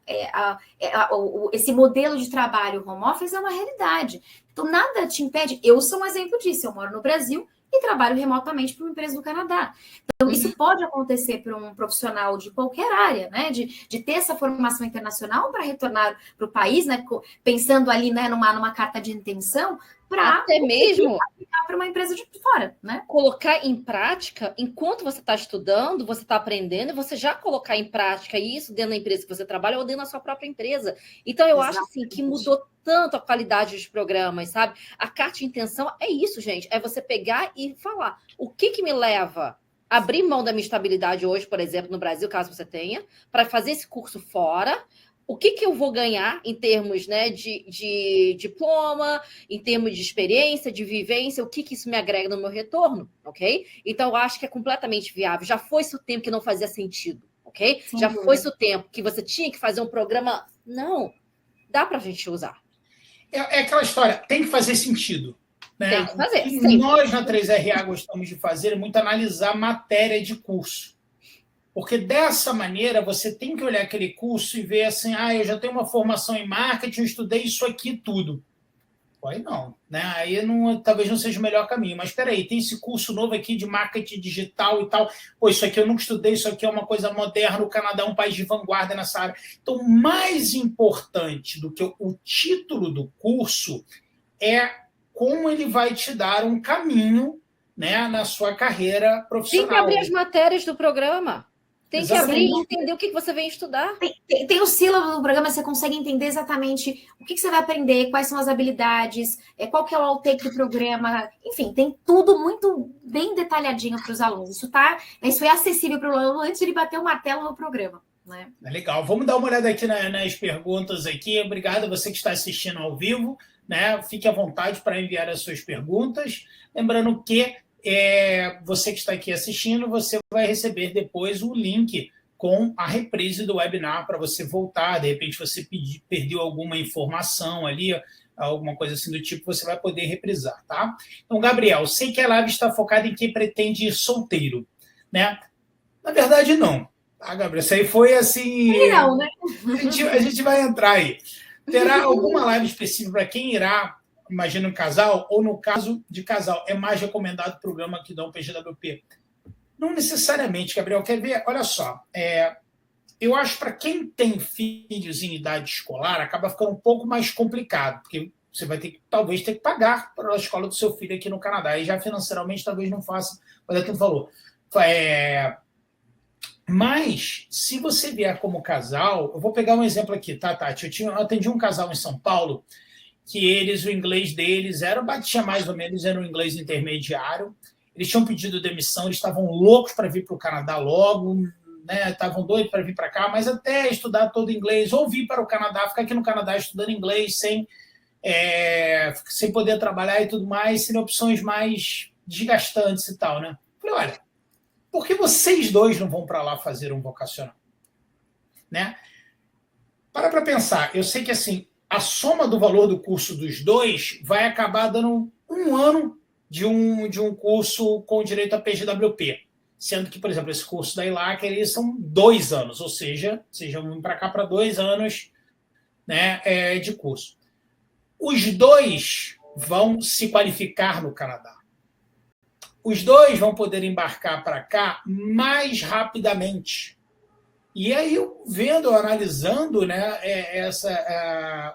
esse modelo de trabalho home office é uma realidade. Então, nada te impede. Eu sou um exemplo disso. Eu moro no Brasil e trabalho remotamente para uma empresa do Canadá. Então, isso pode acontecer para um profissional de qualquer área, né? De ter essa formação internacional para retornar para o país, né? Pensando ali, né, numa carta de intenção, para até mesmo aplicar para uma empresa de fora, né? Colocar em prática, enquanto você está estudando, você está aprendendo, você já colocar em prática isso dentro da empresa que você trabalha ou dentro da sua própria empresa. Então, eu acho assim que mudou tanto a qualidade dos programas, sabe? A carta de intenção é isso, gente. É você pegar e falar o que me leva a abrir mão da minha estabilidade hoje, por exemplo, no Brasil, caso você tenha, para fazer esse curso fora. O que eu vou ganhar em termos, né, de diploma, em termos de experiência, de vivência, o que isso me agrega no meu retorno, ok? Então, eu acho que é completamente viável. Já foi-se o tempo que não fazia sentido, ok? Sim, já foi-se o tempo que você tinha que fazer um programa. Não, dá para a gente usar. É aquela história, tem que fazer sentido. Né? Tem que fazer, O que sempre. nós na 3RA gostamos de fazer é muito analisar matéria de curso. Porque dessa maneira você tem que olhar aquele curso e ver assim, eu já tenho uma formação em marketing, eu estudei isso aqui tudo. Aí não, né? Aí não, talvez não seja o melhor caminho. Mas espera aí, tem esse curso novo aqui de marketing digital e tal. Pô, isso aqui eu nunca estudei, isso aqui é uma coisa moderna, o Canadá é um país de vanguarda nessa área. Então, mais importante do que o título do curso é como ele vai te dar um caminho, né, na sua carreira profissional. Tem que abrir as matérias do programa. Tem que abrir e entender o que você vem estudar. Tem o sílabo do programa, você consegue entender exatamente o que você vai aprender, quais são as habilidades, qual que é o outtake do programa. Enfim, tem tudo muito bem detalhadinho para os alunos. Isso é acessível para o aluno antes de ele bater o martelo no programa. Né? Legal. Vamos dar uma olhada aqui nas perguntas aqui. Obrigado a você que está assistindo ao vivo. Né? Fique à vontade para enviar as suas perguntas. Lembrando que você que está aqui assistindo, você vai receber depois o link com a reprise do webinar para você voltar. De repente você perdeu alguma informação ali, alguma coisa assim do tipo, você vai poder reprisar, tá? Então, Gabriel, sei que a live está focada em quem pretende ir solteiro, né? Na verdade, não. Tá, Gabriel? Isso aí foi assim... Não, né? A gente vai entrar aí. Terá alguma live específica para quem irá, imagina um casal, ou no caso de casal, é mais recomendado o programa que dá um PGWP? Não necessariamente, Gabriel. Quer ver? Olha só, eu acho que para quem tem filhos em idade escolar, acaba ficando um pouco mais complicado, porque você vai talvez ter que pagar para a escola do seu filho aqui no Canadá, e já financeiramente talvez não faça, o que falou. Mas, se você vier como casal, eu vou pegar um exemplo aqui, tá, Tati? Eu atendi um casal em São Paulo, que o inglês deles batia mais ou menos, era um inglês intermediário. Eles tinham pedido demissão, eles estavam loucos para vir para o Canadá logo, né? Estavam doidos para vir para cá, mas até estudar todo inglês, ou vir para o Canadá, ficar aqui no Canadá estudando inglês sem poder trabalhar e tudo mais, seriam opções mais desgastantes e tal, né? Falei, olha, por que vocês dois não vão para lá fazer um vocacional? Né? Para pensar, eu sei que assim, a soma do valor do curso dos dois vai acabar dando um ano de um curso com direito a PGWP. Sendo que, por exemplo, esse curso da ILAC, eles são 2 anos, ou seja, vão para cá para 2 anos, né, de curso. Os 2 vão se qualificar no Canadá. Os 2 vão poder embarcar para cá mais rapidamente. E aí, analisando, né,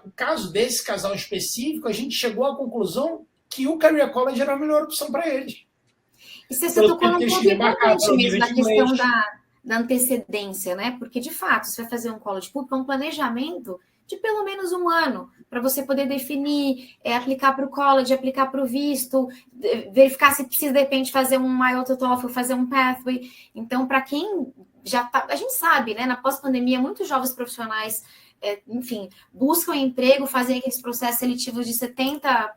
o caso desse casal específico, a gente chegou à conclusão que o Career College era a melhor opção para eles. E você tocou num ponto importante mesmo, na questão da antecedência, né? Porque, de fato, você vai fazer um college público, é um planejamento de pelo menos 1 ano, para você poder definir, aplicar para o college, aplicar para o visto, verificar se precisa, de repente, fazer um IELTS TOEFL, fazer um pathway. Então, para quem já está... A gente sabe, né? Na pós-pandemia, muitos jovens profissionais, enfim, buscam emprego, fazem aqueles processos seletivos de 70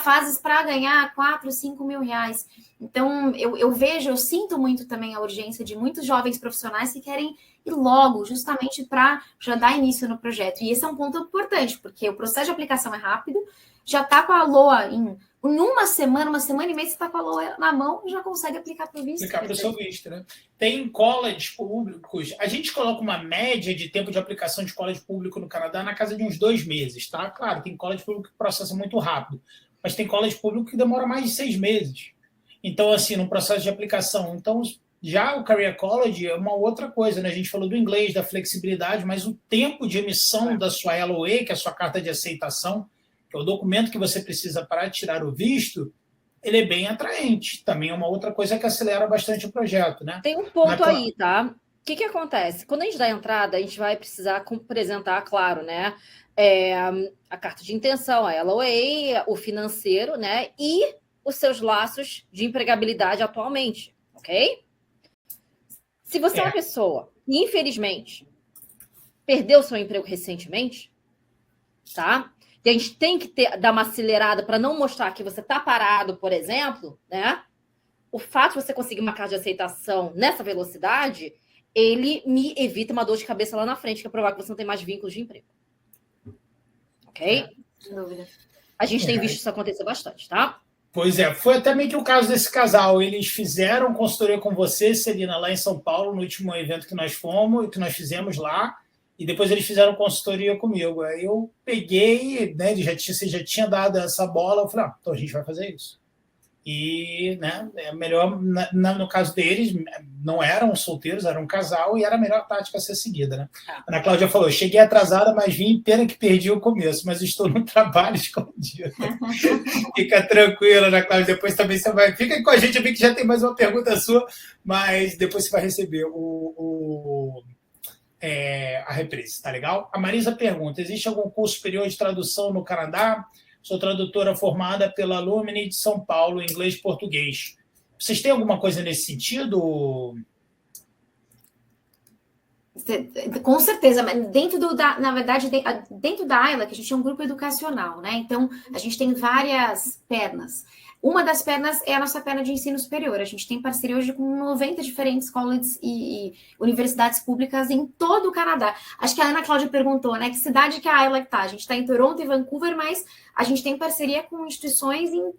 fases para ganhar 4, 5 mil reais. Então, eu sinto muito também a urgência de muitos jovens profissionais que querem ir logo, justamente para já dar início no projeto. E esse é um ponto importante, porque o processo de aplicação é rápido, já está com a LOA em 1 semana, 1 semana e meia, você está com a LOA na mão e já consegue aplicar para o visto. Aplicar para o seu visto, né? Tem colleges públicos, a gente coloca uma média de tempo de aplicação de college público no Canadá na casa de uns 2 meses, tá? Claro, tem college público que processa muito rápido, mas tem college público que demora mais de 6 meses. Então, assim, no processo de aplicação. Então, já o Career College é uma outra coisa, né? A gente falou do inglês, da flexibilidade, mas o tempo de emissão da sua LOA, que é a sua carta de aceitação, que é o documento que você precisa para tirar o visto, ele é bem atraente. Também é uma outra coisa que acelera bastante o projeto, né? Tem um ponto aí, tá? O que acontece? Quando a gente dá a entrada, a gente vai precisar apresentar, claro, né? A carta de intenção, a LOA, o financeiro, né? E os seus laços de empregabilidade atualmente, ok? Se você é uma pessoa que, infelizmente, perdeu seu emprego recentemente, tá? E a gente tem que dar uma acelerada para não mostrar que você está parado, por exemplo, né? O fato de você conseguir uma carta de aceitação nessa velocidade, ele me evita uma dor de cabeça lá na frente, que é provar que você não tem mais vínculos de emprego. Ok? Sem dúvida. A gente tem visto isso acontecer bastante, tá? Pois é, foi até meio que o caso desse casal. Eles fizeram consultoria com você, Celina, lá em São Paulo, no último evento que nós fizemos lá, e depois eles fizeram consultoria comigo. Aí eu peguei, né, você já tinha dado essa bola, eu falei, então a gente vai fazer isso. E, né, é melhor, no caso deles, não eram solteiros, era um casal, e era a melhor tática a ser seguida, né? A Ana Cláudia falou, cheguei atrasada, mas vim, pena que perdi o começo, mas estou no trabalho escondido. Fica tranquila, Ana Cláudia, depois também você vai... Fica aí com a gente, eu vi que já tem mais uma pergunta sua, mas depois você vai receber a reprise, tá legal? A Marisa pergunta, existe algum curso superior de tradução no Canadá? Sou tradutora formada pela Lumini de São Paulo, inglês e português. Vocês têm alguma coisa nesse sentido? Com certeza, mas na verdade, dentro da AILA, que a gente é um grupo educacional, né? Então, a gente tem várias pernas. Uma das pernas é a nossa perna de ensino superior. A gente tem parceria hoje com 90 diferentes colleges e universidades públicas em todo o Canadá. Acho que a Ana Cláudia perguntou, né? Que cidade que a AILA está? A gente está em Toronto e Vancouver, mas a gente tem parceria com instituições em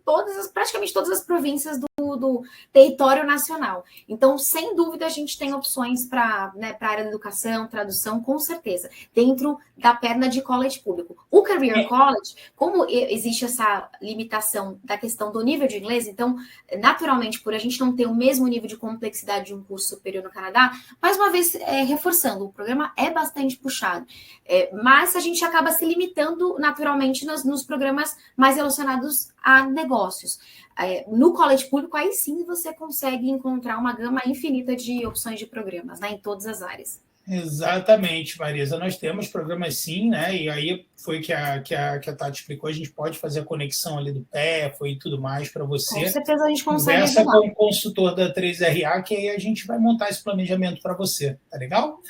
praticamente todas as províncias do território nacional. Então, sem dúvida, a gente tem opções para a área da educação, tradução, com certeza, dentro da perna de college público. O Career College, como existe essa limitação da questão do nível de inglês, então, naturalmente, por a gente não ter o mesmo nível de complexidade de um curso superior no Canadá, mais uma vez, reforçando, o programa é bastante puxado, mas a gente acaba se limitando naturalmente nos programas mais relacionados a negócios. No college público, aí sim você consegue encontrar uma gama infinita de opções de programas, né, em todas as áreas. Exatamente, Marisa. Nós temos programas sim, né? E aí foi que a Tati explicou, a gente pode fazer a conexão ali do PEFO e tudo mais para você. Com certeza a gente consegue conversa ajudar. Com o consultor da 3RA, que aí a gente vai montar esse planejamento para você, tá legal?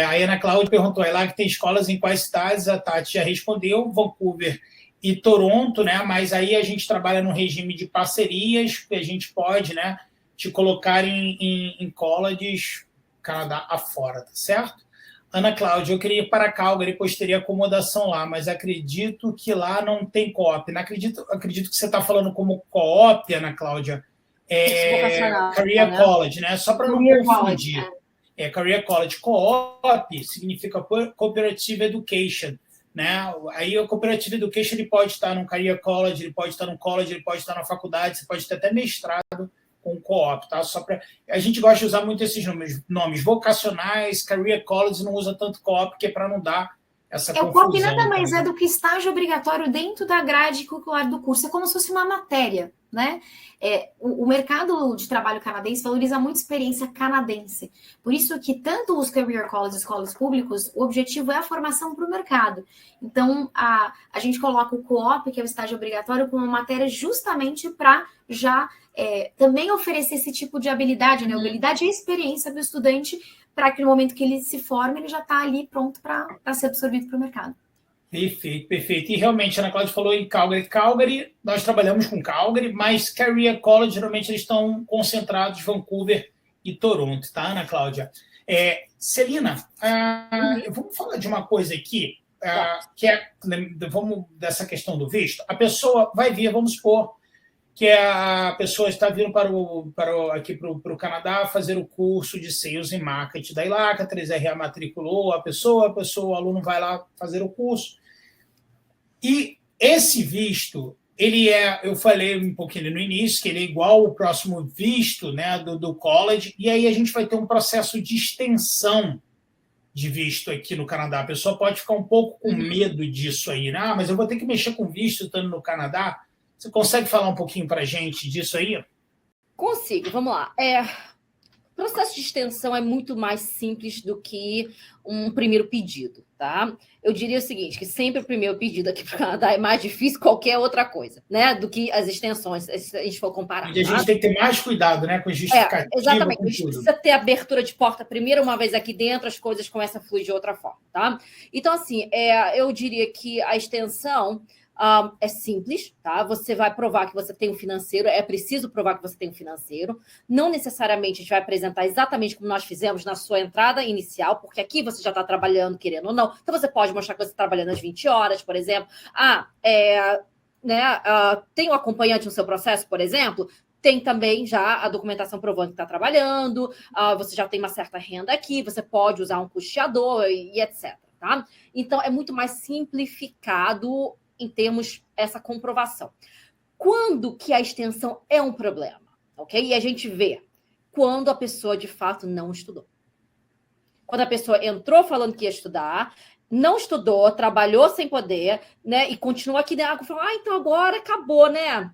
A Ana Cláudia perguntou aí lá que tem escolas em quais cidades, a Tati já respondeu, Vancouver e Toronto, né? Mas aí a gente trabalha no regime de parcerias, que a gente pode, né, te colocar em colleges Canadá afora, tá certo? Ana Cláudia, eu queria ir para Calgary, pois teria acomodação lá, mas acredito que lá não tem co-op. Não acredito que você está falando como co-op, Ana Cláudia, Career College, né? Só para não confundir. Career College Co-op significa Cooperative Education, né? Aí o Cooperative Education ele pode estar num Career College, ele pode estar num college, ele pode estar na faculdade, você pode ter até mestrado com co-op, tá? A gente gosta de usar muito esses nomes vocacionais, Career College não usa tanto co-op, porque é para não dar essa confusão. O co-op nada mais é do que estágio obrigatório dentro da grade curricular do curso, é como se fosse uma matéria, né? O mercado de trabalho canadense valoriza muito a experiência canadense. Por isso que tanto os Career Colleges, escolas públicos, o objetivo é a formação para o mercado. Então, a gente coloca o co-op, que é o estágio obrigatório, como uma matéria justamente para já também oferecer esse tipo de habilidade, né? Habilidade e experiência do estudante, para que no momento que ele se forma, ele já está ali pronto para ser absorvido para o mercado. Perfeito, perfeito. E realmente, a Ana Cláudia falou em Calgary. Calgary, nós trabalhamos com Calgary, mas Career College, geralmente, eles estão concentrados em Vancouver e Toronto, tá, Ana Cláudia? Celina, vamos falar de uma coisa aqui, que dessa questão do visto. A pessoa vai vir, vamos supor, que a pessoa está vindo aqui para o Canadá fazer o curso de Sales e Marketing. Daí lá, que a 3RA matriculou a pessoa, o aluno vai lá fazer o curso. E esse visto, eu falei um pouquinho no início, que ele é igual ao próximo visto, né, do college, e aí a gente vai ter um processo de extensão de visto aqui no Canadá. A pessoa pode ficar um pouco com medo disso aí, né? Mas eu vou ter que mexer com visto estando no Canadá. Você consegue falar um pouquinho para a gente disso aí? Consigo, vamos lá. O processo de extensão é muito mais simples do que um primeiro pedido, tá? Eu diria o seguinte, que sempre o primeiro pedido aqui para o Canadá é mais difícil que qualquer outra coisa, né? Do que as extensões, se a gente for comparar. E a gente tem que ter mais cuidado, né? Com justificativa. Exatamente. A gente precisa ter abertura de porta primeiro, uma vez aqui dentro, as coisas começam a fluir de outra forma, tá? Então, assim, eu diria que a extensão... é simples, tá? Você vai provar que você tem um financeiro, é preciso provar que você tem um financeiro. Não necessariamente a gente vai apresentar exatamente como nós fizemos na sua entrada inicial, porque aqui você já está trabalhando, querendo ou não. Então, você pode mostrar que você está trabalhando às 20 horas, por exemplo. Tem um acompanhante no seu processo, por exemplo. Tem também já a documentação provando que está trabalhando, você já tem uma certa renda aqui, você pode usar um custeador e etc. Tá? Então, é muito mais simplificado em termos essa comprovação. Quando que a extensão é um problema? Ok? E a gente vê quando a pessoa, de fato, não estudou. Quando a pessoa entrou falando que ia estudar, não estudou, trabalhou sem poder, né? E continua aqui dentro, falando, então agora acabou, né?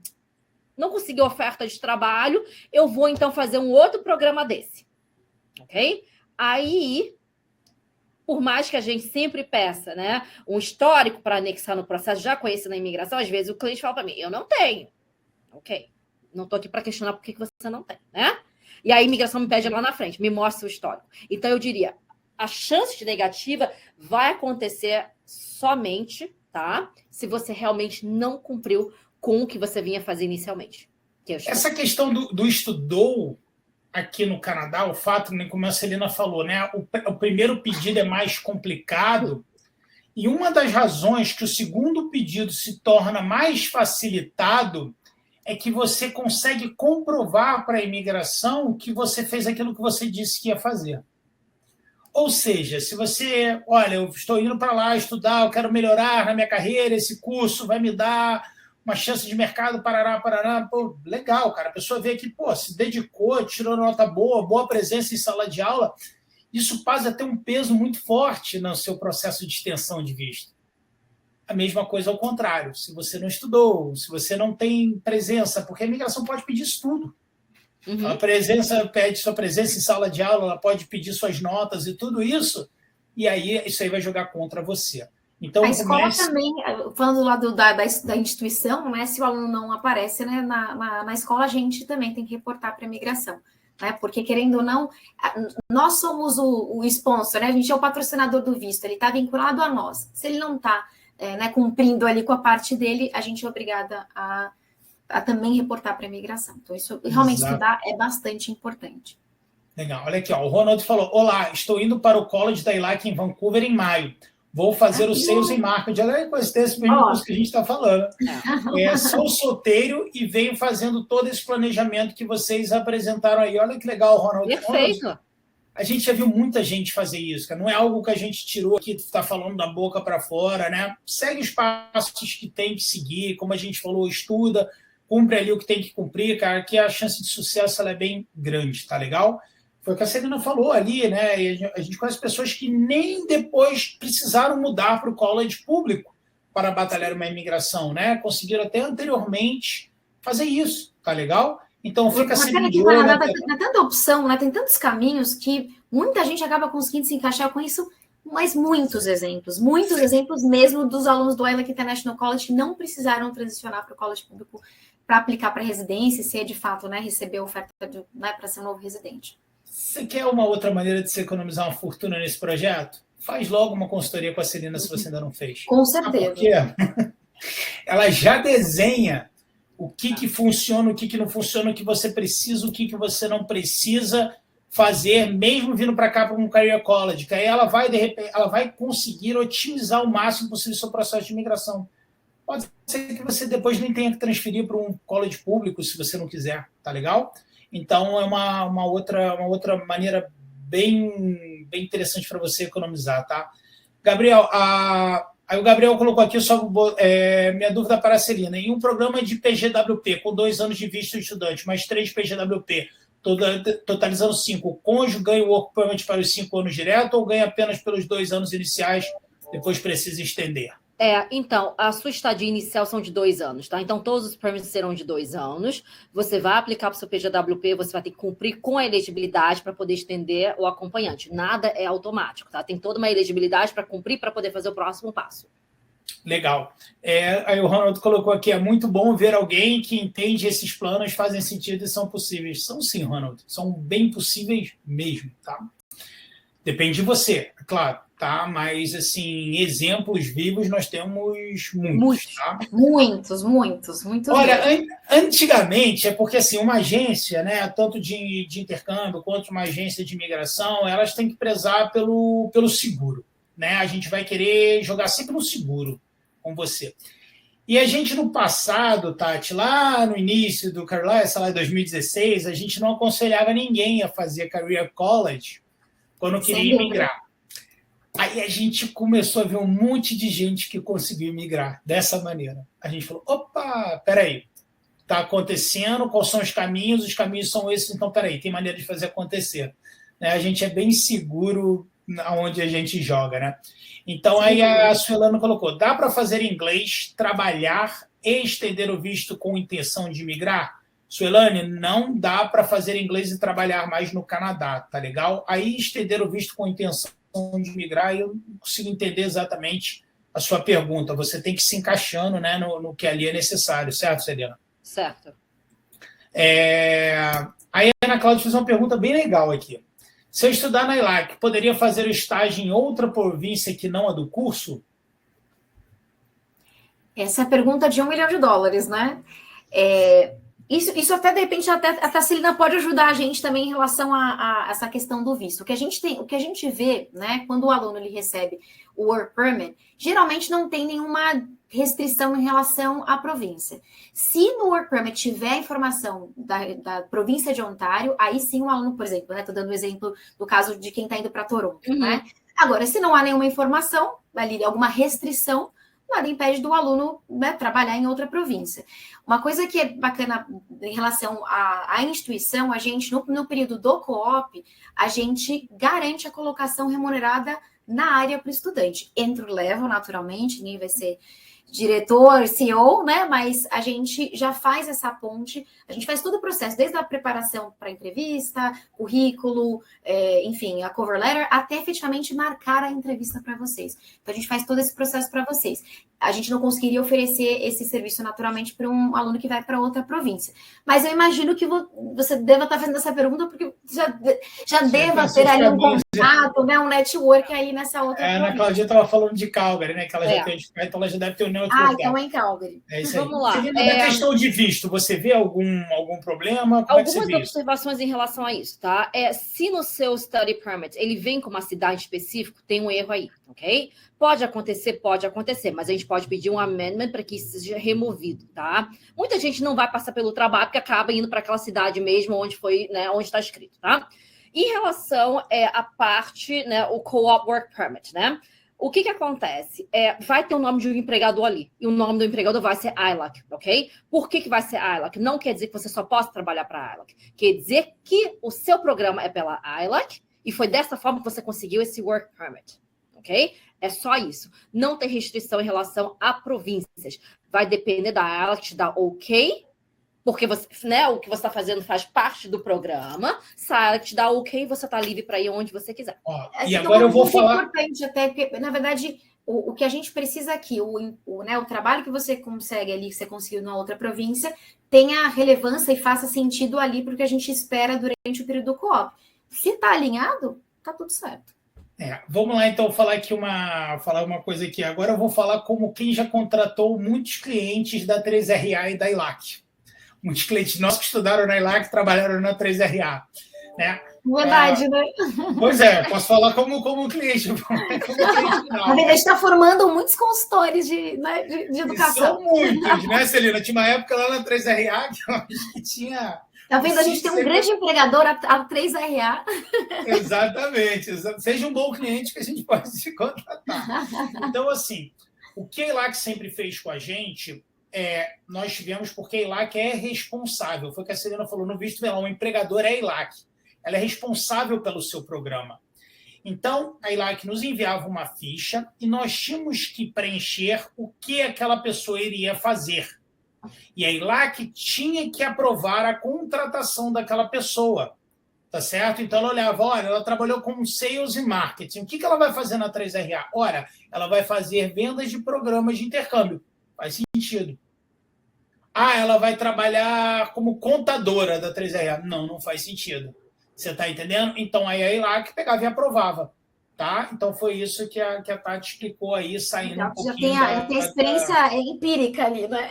Não conseguiu oferta de trabalho, eu vou, então, fazer um outro programa desse. Ok? Aí... Por mais que a gente sempre peça, né, um histórico para anexar no processo, já conhecido na imigração, às vezes o cliente fala para mim, eu não tenho. Ok, não estou aqui para questionar por que você não tem, né? E a imigração me pede lá na frente, me mostra o histórico. Então, eu diria, a chance de negativa vai acontecer somente, tá? Se você realmente não cumpriu com o que você vinha fazer inicialmente. Essa questão do estudou... Aqui no Canadá, o fato, como a Celina falou, né, o primeiro pedido é mais complicado, e uma das razões que o segundo pedido se torna mais facilitado é que você consegue comprovar para a imigração que você fez aquilo que você disse que ia fazer. Ou seja, se você, olha, eu estou indo para lá estudar, eu quero melhorar na minha carreira, esse curso vai me dar uma chance de mercado, parará, pô, legal, cara. A pessoa vê aqui, pô, se dedicou, tirou nota boa presença em sala de aula, isso passa a ter um peso muito forte no seu processo de extensão de visto. A mesma coisa ao contrário, se você não estudou, se você não tem presença, porque a imigração pode pedir isso tudo. A presença pede sua presença em sala de aula, ela pode pedir suas notas e tudo isso, e aí isso aí vai jogar contra você. Então, a escola também, falando lá da instituição, né, se o aluno não aparece, né, na escola, a gente também tem que reportar para a imigração, né, porque, querendo ou não, nós somos o sponsor, né, a gente é o patrocinador do visto, ele está vinculado a nós. Se ele não está cumprindo ali com a parte dele, a gente é obrigada a também reportar para a imigração. Então, isso realmente estudar é bastante importante. Legal. Olha aqui, ó. O Ronald falou: olá, estou indo para o college da ILAC em Vancouver em maio. Vou fazer o Sales em Marketing. Olha com esse mesmo curso que a gente está falando. Sou solteiro e venho fazendo todo esse planejamento que vocês apresentaram aí. Olha que legal, Ronald. Perfeito. A gente já viu muita gente fazer isso, cara. Não é algo que a gente tirou aqui, está falando da boca para fora, né? Segue os passos que tem que seguir, como a gente falou, estuda, cumpre ali o que tem que cumprir, cara, que a chance de sucesso ela é bem grande, tá legal? Foi o que a Celina falou ali, né? E a gente conhece pessoas que nem depois precisaram mudar para o college público para batalhar uma imigração, né? Conseguiram até anteriormente fazer isso, tá legal? Então fica sempre de olho. Tem tanta opção, né? Tem tantos caminhos que muita gente acaba conseguindo se encaixar com isso, mas muitos exemplos mesmo dos alunos do ILAC International College que não precisaram transicionar para o college público para aplicar para residência e ser de fato, né, receber a oferta para ser um novo residente. Você quer uma outra maneira de se economizar uma fortuna nesse projeto? Faz logo uma consultoria com a Celina se você ainda não fez. Com certeza. Porque ela já desenha o que funciona, o que não funciona, o que você precisa, o que você não precisa fazer, mesmo vindo para cá para um Career College. Que aí ela vai, de repente, ela vai conseguir otimizar o máximo possível o seu processo de imigração. Pode ser que você depois nem tenha que transferir para um college público, se você não quiser, tá legal? Então, é uma outra maneira bem interessante para você economizar, tá? Gabriel, aí o Gabriel colocou aqui só minha dúvida para a Celina. Em um programa de PGWP, com 2 anos de visto de estudante, mais 3 PGWP, totalizando 5, o cônjuge ganha o work permit para os 5 anos direto ou ganha apenas pelos 2 anos iniciais, depois precisa estender? Então, a sua estadia inicial são de 2 anos, tá? Então, todos os permits serão de 2 anos. Você vai aplicar para o seu PGWP, você vai ter que cumprir com a elegibilidade para poder estender o acompanhante. Nada é automático, tá? Tem toda uma elegibilidade para cumprir para poder fazer o próximo passo. Legal. Aí o Ronald colocou aqui, é muito bom ver alguém que entende esses planos, fazem sentido e são possíveis. São sim, Ronald. São bem possíveis mesmo, tá? Depende de você, é claro, tá? Mas, assim, exemplos vivos nós temos muitos, tá? Muitos. Olha, antigamente, é porque, assim, uma agência, né, tanto de intercâmbio quanto uma agência de imigração, elas têm que prezar pelo seguro, né? A gente vai querer jogar sempre no seguro com você. E a gente, no passado, Tati, lá no início do Career, sei lá, em 2016, a gente não aconselhava ninguém a fazer Career College quando queria imigrar. Aí a gente começou a ver um monte de gente que conseguiu migrar dessa maneira. A gente falou, opa, peraí, está acontecendo, quais são os caminhos são esses, então peraí, tem maneira de fazer acontecer. Né? A gente é bem seguro onde a gente joga, né? Então aí a Suelana colocou, dá para fazer inglês, trabalhar e estender o visto com intenção de migrar? Suelane, não dá para fazer inglês e trabalhar mais no Canadá, tá legal? Aí estender o visto com intenção de migrar, eu não consigo entender exatamente a sua pergunta. Você tem que se encaixando, né, no que ali é necessário, certo, Celina? Certo. Aí a Ana Cláudia fez uma pergunta bem legal aqui. Se eu estudar na ILAC, poderia fazer o estágio em outra província que não a do curso? Essa é a pergunta de $1 milhão, né? Isso até, de repente, até a Celina pode ajudar a gente também em relação a essa questão do visto. O que a gente vê, né, quando o aluno ele recebe o Work Permit, geralmente não tem nenhuma restrição em relação à província. Se no Work Permit tiver informação da província de Ontário, aí sim o aluno, por exemplo, né, estou dando o exemplo do caso de quem está indo para Toronto, né? Agora, se não há nenhuma informação, ali alguma restrição, nada impede do aluno, né, trabalhar em outra província. Uma coisa que é bacana em relação à instituição, a gente, no período do co-op, a gente garante a colocação remunerada na área para o estudante. Entry level, naturalmente, ninguém vai ser diretor, CEO, né? Mas a gente já faz essa ponte, a gente faz todo o processo, desde a preparação para a entrevista, currículo, enfim, a cover letter, até efetivamente marcar a entrevista para vocês. Então, a gente faz todo esse processo para vocês. A gente não conseguiria oferecer esse serviço naturalmente para um aluno que vai para outra província. Mas eu imagino que você deva estar fazendo essa pergunta porque já deva ter ali um contato, né, um network aí nessa outra província. A Ana Claudinha estava falando de Calgary, né? Que ela já tem, então ela já deve ter um Network. então é em Calgary. É isso aí. Vamos lá. Na questão de visto, você vê algum problema? Como Algumas é que você vê isso? observações em relação a isso, tá? Se no seu study permit ele vem com uma cidade específica, tem um erro aí, ok? Pode acontecer, mas a gente pode pedir um amendment para que isso seja removido, tá? Muita gente não vai passar pelo trabalho porque acaba indo para aquela cidade mesmo onde foi, né, onde está escrito, tá? Em relação à parte, né, o Co-op Work Permit, né? O que acontece? Vai ter o nome de um empregador ali, e o nome do empregador vai ser ILAC, ok? Por que vai ser ILAC? Não quer dizer que você só possa trabalhar para a ILAC. Quer dizer que o seu programa é pela ILAC, e foi dessa forma que você conseguiu esse Work Permit, ok? É só isso. Não tem restrição em relação a províncias. Vai depender da ILAC te dar ok, porque você, né, o que você está fazendo faz parte do programa. Se a ILAC te dá ok, você está livre para ir onde você quiser. E agora eu vou falar... É importante até, porque, na verdade, o que a gente precisa aqui, o trabalho que você consegue ali, que você conseguiu na outra província, tenha relevância e faça sentido ali para o que a gente espera durante o período do co-op. Se está alinhado, está tudo certo. Vamos lá, então, falar uma coisa aqui. Agora eu vou falar como quem já contratou muitos clientes da 3RA e da ILAC. Muitos clientes nossos que estudaram na ILAC trabalharam na 3RA. Né? Verdade, né? Pois é, posso falar como cliente. A gente está formando muitos consultores de educação. São muitos, né, Celina? Tinha uma época lá na 3RA que tinha... Tá vendo? A gente tem um grande empregador, a 3RA. Exatamente. Seja um bom cliente que a gente pode se contratar. Então, assim, o que a ILAC sempre fez com a gente... nós tivemos, porque a ILAC é responsável, foi o que a Celina falou, no visto lá, o empregador é a ILAC, ela é responsável pelo seu programa. Então, a ILAC nos enviava uma ficha e nós tínhamos que preencher o que aquela pessoa iria fazer. E a ILAC tinha que aprovar a contratação daquela pessoa, tá certo? Então, ela olhava, olha, ela trabalhou com sales e marketing, o que ela vai fazer na 3RA? Ora, ela vai fazer vendas de programas de intercâmbio. Faz sentido. Ela vai trabalhar como contadora da 3RA. Não faz sentido. Você está entendendo? Então, aí a ILAC pegava e aprovava. Tá? Então, foi isso que a Tati explicou aí, saindo um pouquinho já tem a experiência empírica ali, né?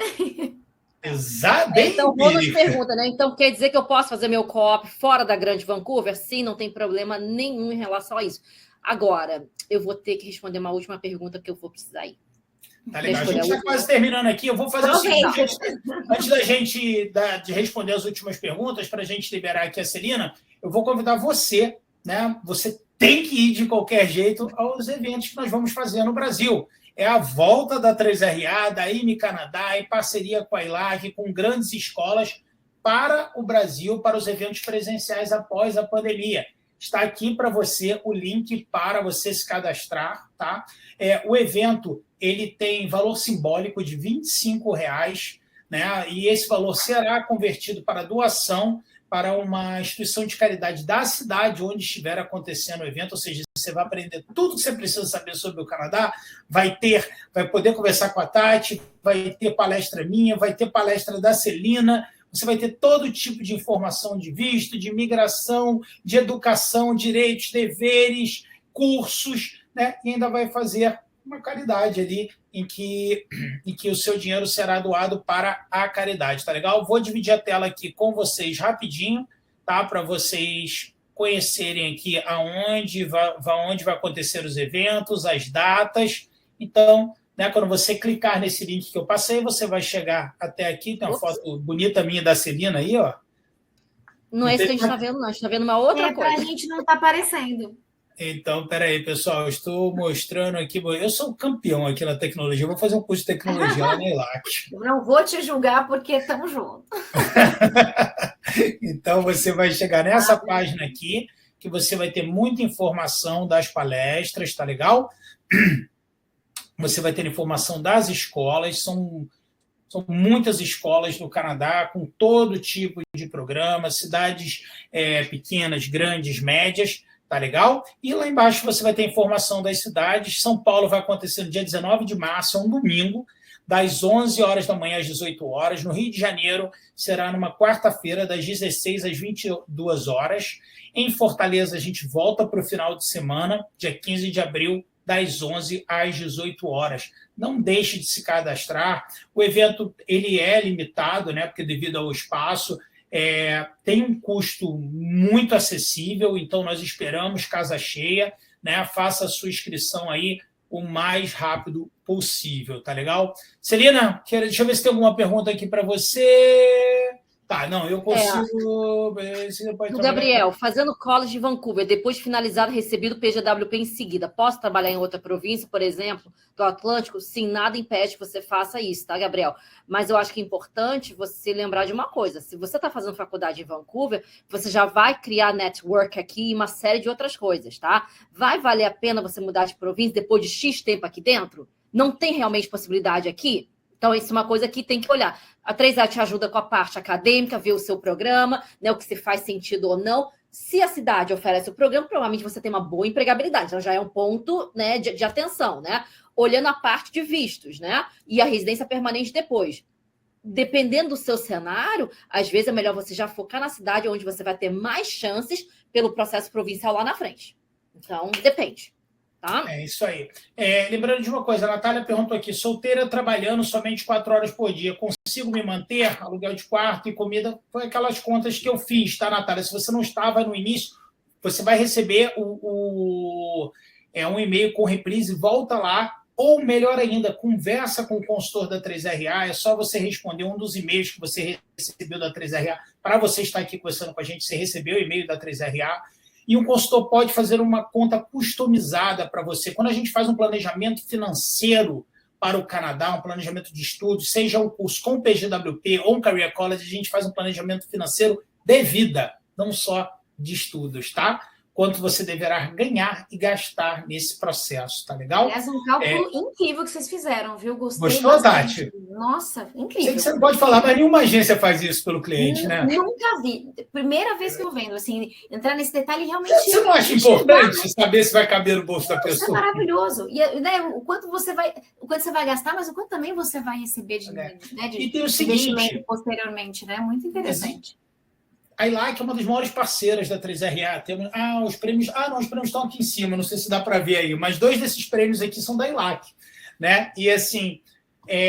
Exato. Então, quando nos pergunta, né? Então, quer dizer que eu posso fazer meu co-op fora da Grande Vancouver? Sim, não tem problema nenhum em relação a isso. Agora, eu vou ter que responder uma última pergunta que eu vou precisar ir. Tá legal. A gente está quase terminando aqui. Eu vou fazer o seguinte, antes da gente de responder as últimas perguntas, para a gente liberar aqui a Celina, eu vou convidar você, né? Você tem que ir de qualquer jeito aos eventos que nós vamos fazer no Brasil. É a volta da 3RA, da IME Canadá, em parceria com a ILAC, com grandes escolas, para o Brasil, para os eventos presenciais após a pandemia. Está aqui para você o link para você se cadastrar, tá? O evento ele tem valor simbólico de R$ 25,00, né? E esse valor será convertido para doação para uma instituição de caridade da cidade onde estiver acontecendo o evento, ou seja, você vai aprender tudo que você precisa saber sobre o Canadá, vai poder conversar com a Tati, vai ter palestra minha, vai ter palestra da Celina, você vai ter todo tipo de informação de visto, de imigração, de educação, direitos, deveres, cursos, né? E ainda vai fazer uma caridade ali em que o seu dinheiro será doado para a caridade, tá legal? Vou dividir a tela aqui com vocês rapidinho, tá? Para vocês conhecerem aqui onde vai acontecer os eventos, as datas. Então, né, quando você clicar nesse link que eu passei, você vai chegar até aqui, tem uma foto bonita minha da Celina aí, ó. Não é isso que a gente está vendo, não. A gente está vendo uma outra coisa. A gente não está aparecendo. Então, peraí, pessoal, eu estou mostrando aqui. Eu sou campeão aqui na tecnologia, eu vou fazer um curso de tecnologia lá na ILAC. Eu não vou te julgar porque estamos juntos. Então, você vai chegar nessa página aqui, que você vai ter muita informação das palestras, tá legal? Você vai ter informação das escolas, são muitas escolas no Canadá, com todo tipo de programa, cidades pequenas, grandes, médias, tá legal? E lá embaixo você vai ter informação das cidades. São Paulo vai acontecer no dia 19 de março, é um domingo, das 11 horas da manhã às 18 horas. No Rio de Janeiro será numa quarta-feira, das 16 às 22 horas. Em Fortaleza, a gente volta para o final de semana, dia 15 de abril, das 11 às 18 horas. Não deixe de se cadastrar. O evento ele é limitado, né? Porque devido ao espaço, tem um custo muito acessível, então nós esperamos casa cheia, né? Faça a sua inscrição aí o mais rápido possível, tá legal? Celina, deixa eu ver se tem alguma pergunta aqui para você. Tá, não, eu consigo. Gabriel, fazendo college de Vancouver, depois de finalizado, recebido o PGWP em seguida, posso trabalhar em outra província, por exemplo, do Atlântico? Sim, nada impede que você faça isso, tá, Gabriel? Mas eu acho que é importante você lembrar de uma coisa: se você está fazendo faculdade em Vancouver, você já vai criar network aqui e uma série de outras coisas, tá? Vai valer a pena você mudar de província depois de X tempo aqui dentro? Não tem realmente possibilidade aqui? Então, isso é uma coisa que tem que olhar. A 3A te ajuda com a parte acadêmica, ver o seu programa, né, o que se faz sentido ou não. Se a cidade oferece o programa, provavelmente você tem uma boa empregabilidade. Então, já é um ponto, né, de atenção, né? Olhando a parte de vistos, né? E a residência permanente depois. Dependendo do seu cenário, às vezes é melhor você já focar na cidade onde você vai ter mais chances pelo processo provincial lá na frente. Então, depende. Tá? É isso aí. Lembrando de uma coisa, a Natália perguntou aqui: solteira trabalhando somente 4 horas por dia, consigo me manter? Aluguel de quarto e comida? Foi aquelas contas que eu fiz, tá, Natália? Se você não estava no início, você vai receber um e-mail com reprise, volta lá, ou melhor ainda, conversa com o consultor da 3RA, é só você responder um dos e-mails que você recebeu da 3RA. Para você estar aqui conversando com a gente, você recebeu o e-mail da 3RA. E um consultor pode fazer uma conta customizada para você. Quando a gente faz um planejamento financeiro para o Canadá, um planejamento de estudos, seja um curso com PGWP ou um Career College, a gente faz um planejamento financeiro de vida, não só de estudos, tá? Quanto você deverá ganhar e gastar nesse processo, tá legal? Aliás, um cálculo incrível que vocês fizeram, viu? Gostei. Gostou, Tati? Nossa, incrível. Sei que você não pode falar, mas nenhuma agência faz isso pelo cliente, né? Nunca vi. Primeira vez que eu vendo, assim, entrar nesse detalhe realmente... Você não acha importante saber se vai caber no bolso da pessoa? Isso é maravilhoso. E, né, o quanto você vai gastar, mas o quanto também você vai receber de investimento posteriormente, né? Muito interessante. A ILAC é uma das maiores parceiras da 3RA. Temos, os prêmios... os prêmios estão aqui em cima, não sei se dá para ver aí, mas 2 desses prêmios aqui são da ILAC, né? E, assim,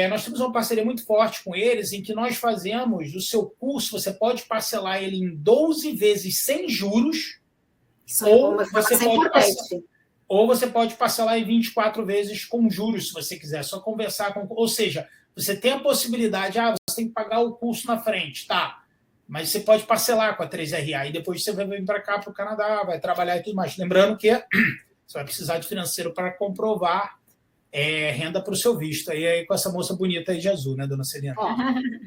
nós temos uma parceria muito forte com eles, em que nós fazemos o seu curso, você pode parcelar ele em 12 vezes sem juros, ou você pode parcelar em 24 vezes com juros, se você quiser. Só conversar com... Ou seja, você tem a possibilidade, você tem que pagar o curso na frente, tá? Mas você pode parcelar com a 3RA e depois você vai vir para cá, para o Canadá, vai trabalhar e tudo mais. Lembrando que você vai precisar de financeiro para comprovar renda para o seu visto. Aí com essa moça bonita aí de azul, né, dona Celina?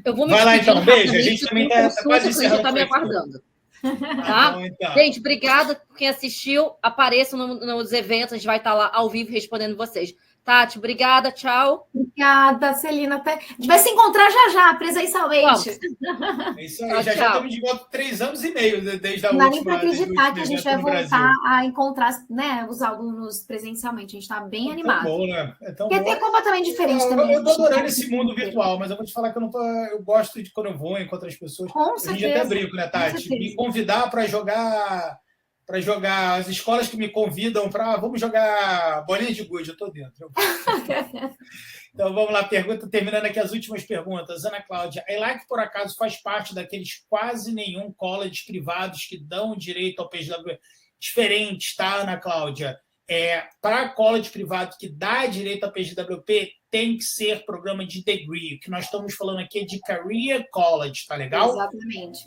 Eu vou me vai lá então, beijo. A gente também está quase encerrando. Está me aguardando. Tá? Então. Gente, obrigada por quem assistiu. Apareçam nos eventos, a gente vai estar lá ao vivo respondendo vocês. Tati, obrigada, tchau. Obrigada, Celina. A gente vai se encontrar já, presencialmente. É isso aí, já estamos de volta 3 anos e meio desde a última. Não dá nem para acreditar que a gente vai voltar a encontrar, né, os alunos presencialmente. A gente está bem animado. É tão bom, né? Porque é completamente diferente também. Eu estou adorando esse mundo virtual, mas eu vou te falar que eu gosto de quando eu vou, encontro as pessoas. Com certeza. A gente até brinco, né, Tati? Me convidar para jogar as escolas que me convidam para vamos jogar bolinha de gude, eu estou dentro. Então vamos lá, terminando aqui as últimas perguntas. Ana Cláudia, a ILAC por acaso faz parte daqueles quase nenhum college privados que dão direito ao PGWP? Diferente, tá, Ana Cláudia? Para college privado que dá direito ao PGWP, tem que ser programa de degree. O que nós estamos falando aqui é de Career College, tá legal? Exatamente.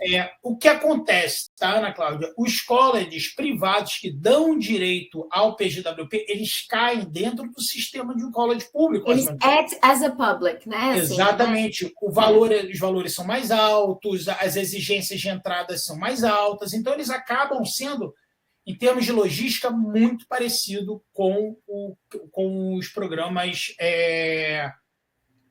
O que acontece, tá, Ana Cláudia? Os colleges privados que dão direito ao PGWP, eles caem dentro do sistema de um college público. Eles act as a public, né? Exatamente. Assim, né? Os valores são mais altos, as exigências de entrada são mais altas, então eles acabam sendo, em termos de logística, muito parecido com os programas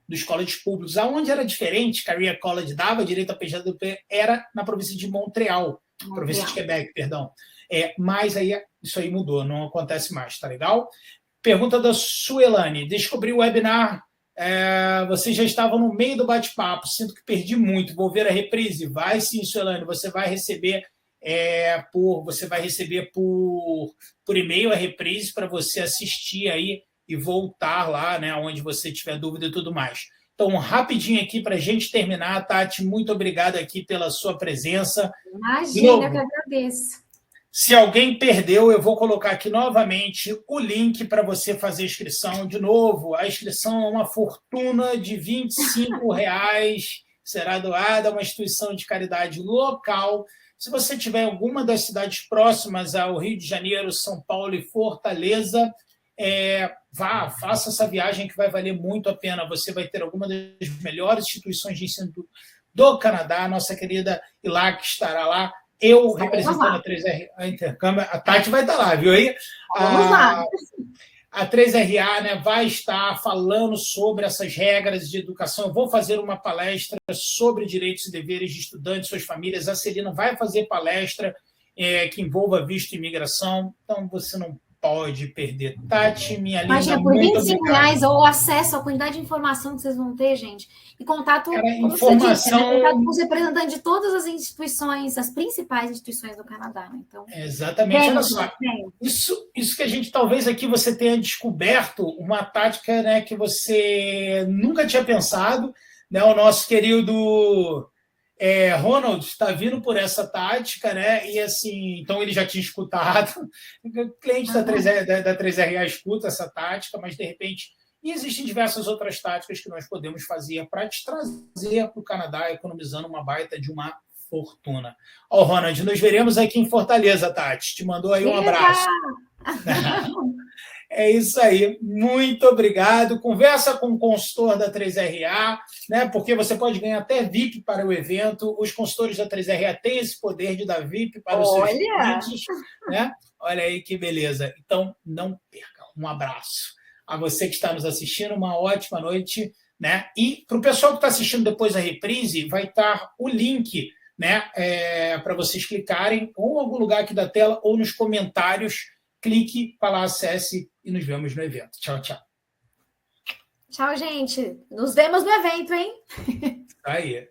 dos colleges públicos. Aonde era diferente, Career College dava direito a PGWP, era na província de Montreal, província de Quebec, perdão. Mas aí isso aí mudou, não acontece mais, tá legal? Pergunta da Suelane. Descobri o webinar, vocês já estavam no meio do bate-papo, sinto que perdi muito, vou ver a reprise. Vai sim, Suelane, você vai receber você vai receber por e-mail a reprise para você assistir aí e voltar lá, né, onde você tiver dúvida e tudo mais. Então, rapidinho aqui para a gente terminar, Tati, muito obrigado aqui pela sua presença. Imagina, eu que agradeço. Se alguém perdeu, eu vou colocar aqui novamente o link para você fazer a inscrição. De novo, a inscrição é uma fortuna de R$ 25,00, será doada a uma instituição de caridade local. Se você tiver em alguma das cidades próximas ao Rio de Janeiro, São Paulo e Fortaleza, faça essa viagem que vai valer muito a pena. Você vai ter alguma das melhores instituições de ensino do Canadá. A nossa querida Ilac estará lá. Eu, representando a 3R, a Intercâmbio, a Tati vai estar lá, viu aí? Vamos lá. A 3RA, né, vai estar falando sobre essas regras de educação. Eu vou fazer uma palestra sobre direitos e deveres de estudantes e suas famílias. A Celina vai fazer palestra que envolva visto e imigração. Então, você não pode perder. Tati, minha linda, imagina, por R$25,00 ou acesso à quantidade de informação que vocês vão ter, gente. E contato, informação... contato com os representantes de todas as instituições, as principais instituições do Canadá. Né? Então, exatamente. Olha só, isso que a gente, talvez aqui você tenha descoberto uma tática, né, que você nunca tinha pensado, né? O nosso querido... Ronald está vindo por essa tática, né? E assim, então ele já tinha escutado. O cliente da 3RA escuta essa tática, mas de repente existem diversas outras táticas que nós podemos fazer para te trazer para o Canadá, economizando uma baita de uma fortuna. Ó, Ronald, nos veremos aqui em Fortaleza, Tati. Te mandou aí um abraço. É isso aí, muito obrigado. Conversa com o consultor da 3RA, né? Porque você pode ganhar até VIP para o evento. Os consultores da 3RA têm esse poder de dar VIP para os seus clientes, né? Olha aí que beleza. Então, não perca. Um abraço. A você que está nos assistindo, uma ótima noite, né? E para o pessoal que está assistindo depois a reprise, vai estar o link, né? Para vocês clicarem ou em algum lugar aqui da tela ou nos comentários. Clique para lá, acesse e nos vemos no evento. Tchau, tchau. Tchau, gente. Nos vemos no evento, hein? Aí.